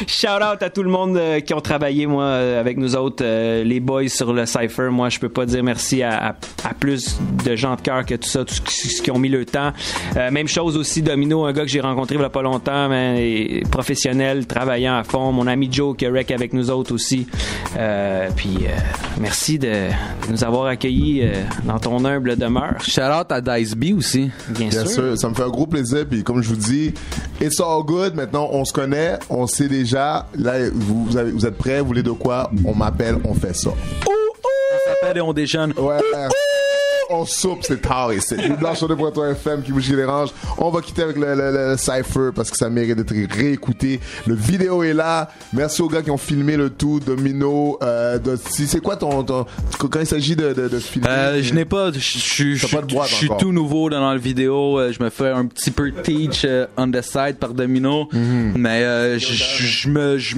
B: shout out à tout le monde qui ont travaillé, moi, avec nous autres, les boys sur le Cypher. Moi, je peux pas dire merci à plus de gens de cœur que tout ça, tous ceux qui ont mis le temps. Même chose aussi, Domino, un gars que j'ai rencontré il y a pas longtemps, mais professionnel, travaillant à fond. Mon ami Joe qui a rec avec nous autres aussi. Puis merci de nous avoir accueillis dans ton humble demeure.
C: Shout out à Dice B aussi.
A: Bien sûr. Ça me fait un gros plaisir. Puis comme je vous dis, it's all good. Maintenant, on se connaît, on sait déjà. Là, vous êtes prêts, vous voulez de quoi? On m'appelle, on fait ça.
C: On s'appelle et on déjeune.
A: Ouais. On soupe, c'est tard ici. Le blanc sur le Voto FM qui bouge les ranges. On va quitter avec le Cypher parce que ça mérite d'être réécouté. Le vidéo est là. Merci aux gars qui ont filmé le tout. Domino, Dusty. C'est quoi ton quand il s'agit de filmer?
C: Je n'ai pas. Je suis tout nouveau dans la vidéo. Je me fais un petit peu teach on the side par Domino. Mais je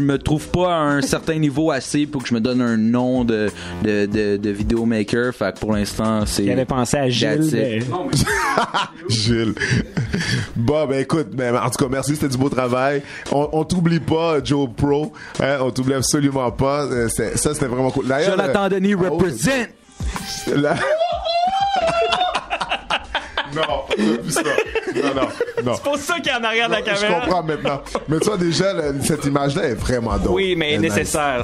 C: me trouve pas à un certain niveau assez pour que je me donne un nom de vidéomaker. Fait que pour l'instant, c'est.
B: Pensé à Gilles.
A: Gilles. Bon, ben écoute, en tout cas, merci, c'était du beau travail. On t'oublie pas, Joe Pro. Hein, on t'oublie absolument pas. Ça, c'était vraiment cool. D'ailleurs,
C: Jonathan Denis represent.
A: Non, c'est ça. Non.
B: C'est pour ça qu'il est en arrière de la caméra.
A: Je comprends maintenant. Mais tu vois, déjà, cette image-là est vraiment drôle.
B: Oui, mais nécessaire.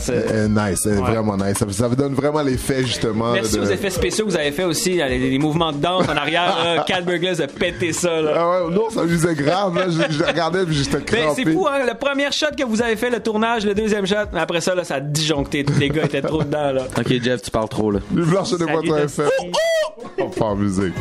A: Nice, vraiment nice. Ça vous donne vraiment l'effet, justement.
B: Merci aux effets spéciaux que vous avez fait aussi, les mouvements de danse en arrière. Cat Burgers a pété ça. Là.
A: Ah ouais, non, ça me faisait grave. Là. Je regardais et j'étais crampé.
B: Mais c'est fou, hein. Le premier shot que vous avez fait, le tournage, le deuxième shot, après ça, là, ça a disjoncté. Tous les gars étaient trop dedans. Là.
C: Ok, Jeff, tu parles trop. Là.
A: Le blanc de Voto FM. On part en musique.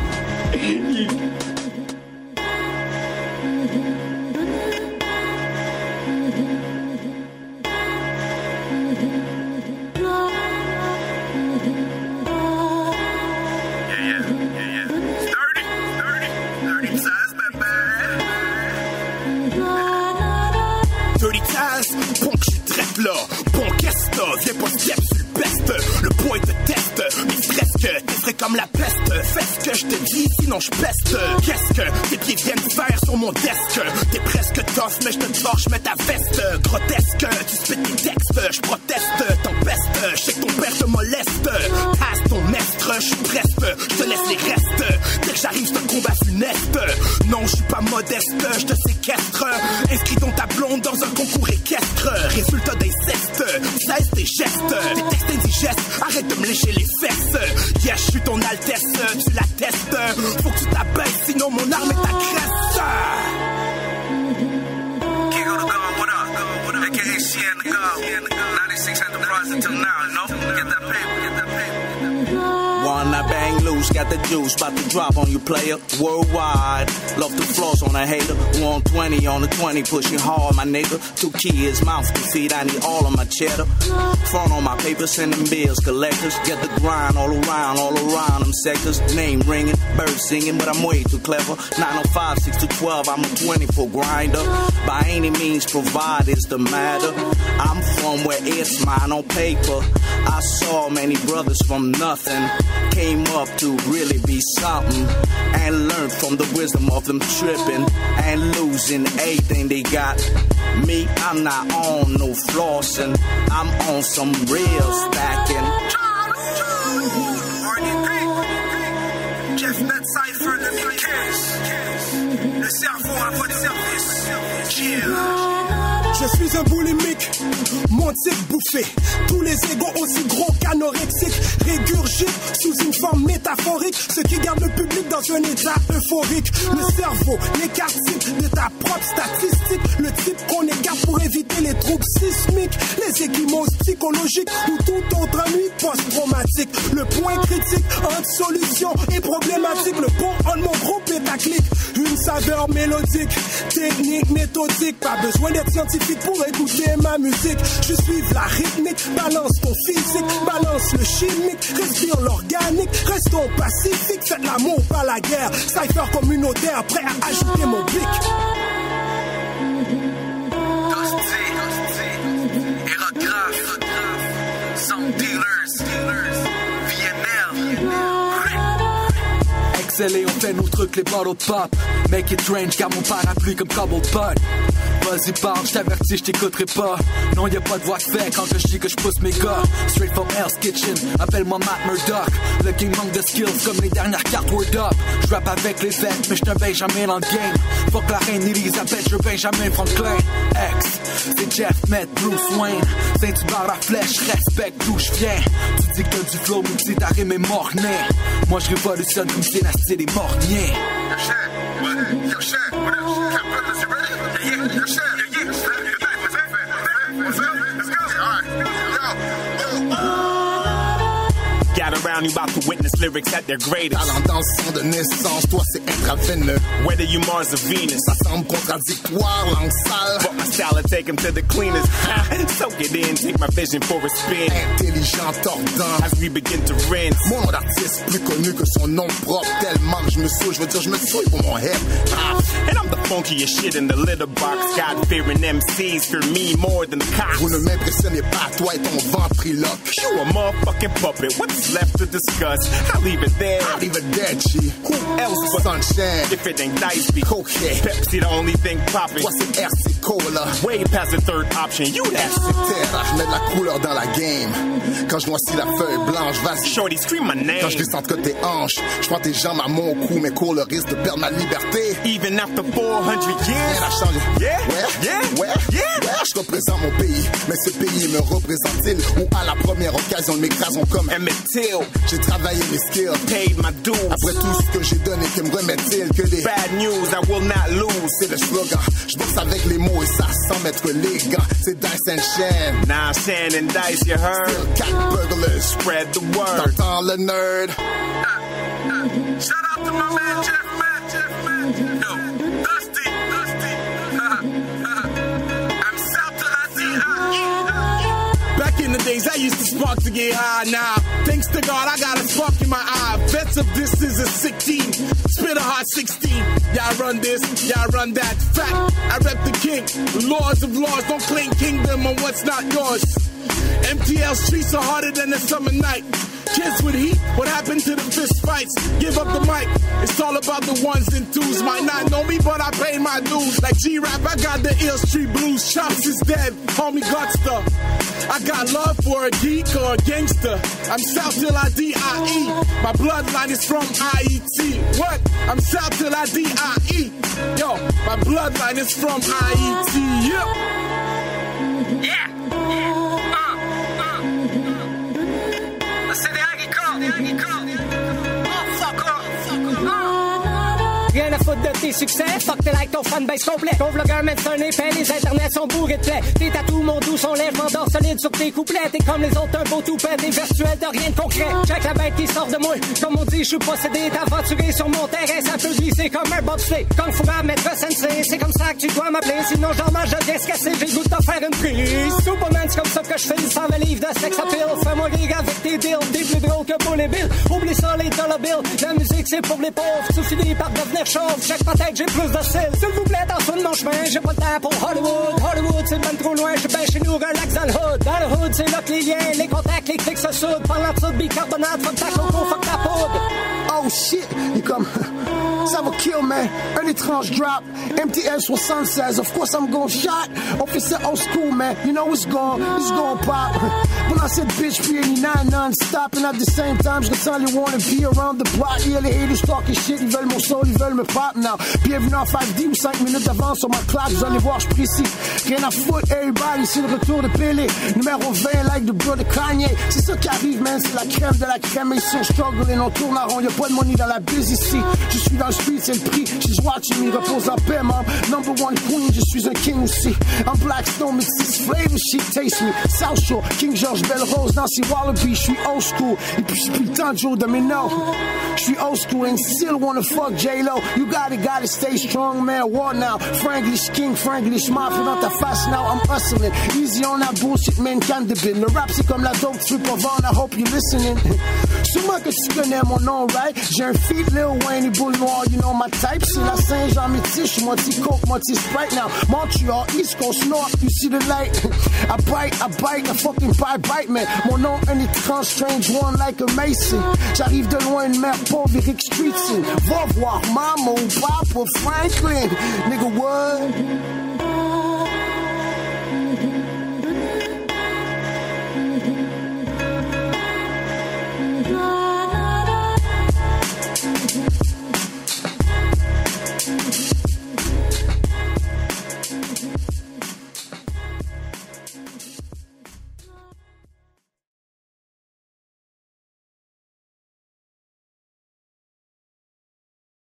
D: viens pas step sur le best. Le poids te teste, mes fresques, t'es frais comme la peste. Fais ce que je te dis, sinon je peste. Qu'est-ce que tes pieds viennent faire sur mon desk? T'es presque tough, mais je te torche, mets ta veste. Grotesque, tu spits tes textes, je proteste, tempeste. Je sais que ton père te moleste. Passe ton mestre, je suis preste, je te laisse les restes. Dès que j'arrive, c'est un combat funeste. Non, je suis pas modeste, je te séquestre. Inscris donc ta blonde dans un concours équestre. Résultat d'inceste, cesse tes gestes. Tes textes indigestes, arrête de me lécher les fesses. Yeah, je suis ton altesse, tu l'attestes. Faut que tu t'abaisses, sinon mon arme est ta graisse.
E: King of the God, what up? AKA CN the God. 96 Enterprise until now, you know? Get that paper, get that paper.
J: Wanna bang loose, got the juice, about to drop on you, player. Worldwide, love to floss on a hater. 120 on the 20, pushing hard, my nigga. 2 kids, mouth to feed, I need all of my cheddar. Front on my paper, sending bills, collectors. Get the grind all around them sectors. Name ringing, birds singing, but I'm way too clever. 905, 6 to 12, I'm a 24 grinder. By any means, provide is the matter. I'm from where it's mine on paper. I saw many brothers from nothing. Came up to really be something and learned from the wisdom of them tripping and losing everything they got. Me, I'm not on no flossing, I'm on some real stacking.
E: Jeff Met Cypher, le Kiss. Le cerveau à votre service. Chill.
F: Je suis un boulimique, mon type bouffé. Tous les égos aussi gros qu'anorexiques régurgitent sous une forme métaphorique, ce qui garde le public dans un état euphorique. Le cerveau, l'écart type de ta propre statistique, le type qu'on écarte pour éviter les troubles sismiques, les équimoses psychologiques ou toute autre nuit post-traumatique. Le point critique entre solution et problématique, le pont entre mon gros pétaclic. Une saveur mélodique, technique, méthodique, pas besoin d'être scientifique pour écouter ma musique. Je suis la rythmique, balance ton physique, balance le chimique, respire l'organique, restons pacifiques, faites l'amour, pas la guerre. Cypher communautaire, prêt à ajouter mon bic.
E: Dusty, Aerographe, Sound Dealers, VNL.
C: Exceller, on fait nos trucs, les bottle pop. Make it range, car mon parapluie comme Cobble Pot. Vas-y parle, j't'avertis, j't'écouterai pas. Non y'a pas de voix de fait quand je dis que j'pousse mes gars. Straight from Hell's Kitchen, appelle-moi Matt Murdock. Le king manque de skills comme les dernières cartes Word Up. J'rappe avec les fêtes, mais j'suis un Benjamin dans le game. Fuck la reine Elisabeth, je Benjamin Franklin. X, c'est Jeff Met, Bruce Wayne. Saint-Hubert la flèche, respecte d'où j'viens. Tu dis que t'as du flow, mais tu dis t'as rimé morné. Moi j'révolutionne comme dynastie des morniers.
E: Yo, Shaq, what up? Cap Brothers, you ready? Yeah, yo, Shaq, yeah. Let's go. All right. Yo.
D: Gather around, you about to witness lyrics at their greatest.
G: Talent dans le son de naissance, toi c'est intraveineux.
D: Whether you Mars or Venus,
G: Ça semble contradictoire, langue sale.
D: but my style will take him to the cleaners. Soak it in, take my vision for a spin.
G: Intelligent, tordant.
D: As we begin to rinse.
G: Mon nom d'artiste plus connu que son nom propre. Tellement que je me souille, je veux dire je me souille pour mon hip.
D: And I'm the funkiest shit in the litter box. God-fearing MCs fear me more than the cops.
G: Vous ne m'impressionnez pas, toi et ton ventriloque.
D: You a motherfucking puppet. What's left to discuss? I'll leave it there.
G: I'll leave it dead, G.
D: Who else but
G: Sunshine?
D: if it ain't Dicey?
G: Cocaine.
D: Pepsi, the only thing popping.
G: Toi c'est RC Cola.
D: Way past the third option. You that
G: Terra, je mets de la couleur dans la game. Quand je noircis la feuille blanche, vas-y.
D: shorty, scream my name.
G: Quand je descends de tes hanches, je prends tes jambes à mon cou, mais cours le risque de perdre ma liberté.
D: Even after 400
G: Rien
D: years.
G: n'a changé.
D: Yeah,
G: Ouais,
D: yeah.
G: je représente mon pays, mais ce pays me représente-t-il? Ou à la première occasion, ils m'écraseront comme
D: Emmett Till
G: j'ai travaillé mes skills.
D: paid my dues.
G: Après tout ce que j'ai donné, que me remet-il que des...
D: Bad news, I will not lose.
G: C'est le slogan, je boxe avec les mots et ça sans mettre les gants. C'est Dice and Shan.
D: Now Shannon Dice, you heard?
G: Still cat burglars.
D: Spread the word.
G: T'entends le nerd?
E: Shout out to my man Jeff Matt. Yo, Dusty. I'm South to la
G: Back in the days, I used to spark to get high. Now, thanks to God, I got a spark in my eye. Vets of this is a sick team. Spit a hot 16. Y'all run this, y'all run that. Fact, I rep the king. The laws of laws don't claim kingdom on what's not yours. MTL streets are harder than a summer night. Kids with heat, what happened to the fist fights? Give up the mic, it's all about the ones and twos. Might not know me, but I paid my dues. Like G-Rap, I got the Ill Street Blues. Chops is dead, homie Gutster. I got love for a geek or a gangster. I'm South till I D-I-E. My bloodline is from IET. What? I'm South till I D-I-E. Yo, my bloodline is from IET. Yeah.
H: Rien à foutre de tes succès, fuck tes likes, ton fanbase complet. Ton vlogger met un épais, les internets sont bourrés de plaies. Tes tatous, mon doux, son lèvres m'endort solide sur tes couplets. T'es comme les autres, un beau toupet, des virtuels, t'as rien de concret. Check la bête qui sort de moi, comme on dit, je suis possédé. T'aventurer sur mon terrain, ça peut glisser comme un bobsleigh. Kung Fu Rap, maître sensei, c'est comme ça que tu dois m'appeler. Sinon j'en mange de discasser, j'ai le goût de te faire une prise. Superman, c'est comme ça que je fais, 120 livres de sex appeal. Fais-moi rire avec tes deals, t'es plus drôle que pour les bills. Oublie ça, les dollar bills. La musique, c'est pour les pauvres, tu finis par devenir chauve. Check ma tête, j'ai plus de style. S'il vous plaît, dans de mon chemin, j'ai pas le temps pour Hollywood. Hollywood, c'est ben trop loin, j'suis ben chez nous, relax dans le hood. Dans le hood, c'est là que les liens, les contacts, les clics se soudent. Parlant de ça de bicarbonate, fuck ta coco, fuck ta poudre.
F: Oh shit, il comme ça va kill man, un étrange drop, MTL 76, of course I'm gon' shot. Officer old school man, you know it's gon' pop. When I said bitch P89 non-stop and at the same time je ressens les wanna be around the block. Yeah, les haters talking shit, ils veulent mon soul, ils veulent me pop now. Bienvenue en 5D ou 5 minutes d'avance sur ma clock, vous allez voir, j'précise. Rien à foutre, everybody, c'est le retour de Pelé. Numéro 20, like the brother Kanye. C'est ça qui arrive man, c'est la crème de la crème. Ils sont struggling, on tourne en rond, y'a pas de money dans la biz ici. Je suis dans le street, c'est le prix. She's watching me, repose en paix, mom. Number one queen, je suis un king aussi. I'm Blackstone, mix this flavor shit, taste me. South Shore, King George, Belle Rose, Nancy Wallaby, je suis old school. Et puis j'ai plus le temps de Joe Domino. Je suis old school and still wanna fuck J-Lo. You gotta stay strong, man. War now. Franglish King, Franglish Mafia dans ta face now. I'm hustling. Easy on that bullshit, man, can't debate. Le rap, c'est comme la dope, tu peux pas vendre. I hope you're listening. Sûrement que tu connais mon nom, right? J'ai un feat, Lil Wayne et Bull Noir, you know my type. C'est la Saint-Jean métis, j'suis moitié coke, moitié Sprite now. Montreal, East Coast, North, you see the light. I bite, I fucking bite, man. Mon nom, un étrange, strange one like a Mason. J'arrive de loin, une mère pauvre, Eric Street. Va voir maman ou papa, Franklin. Nigga, what?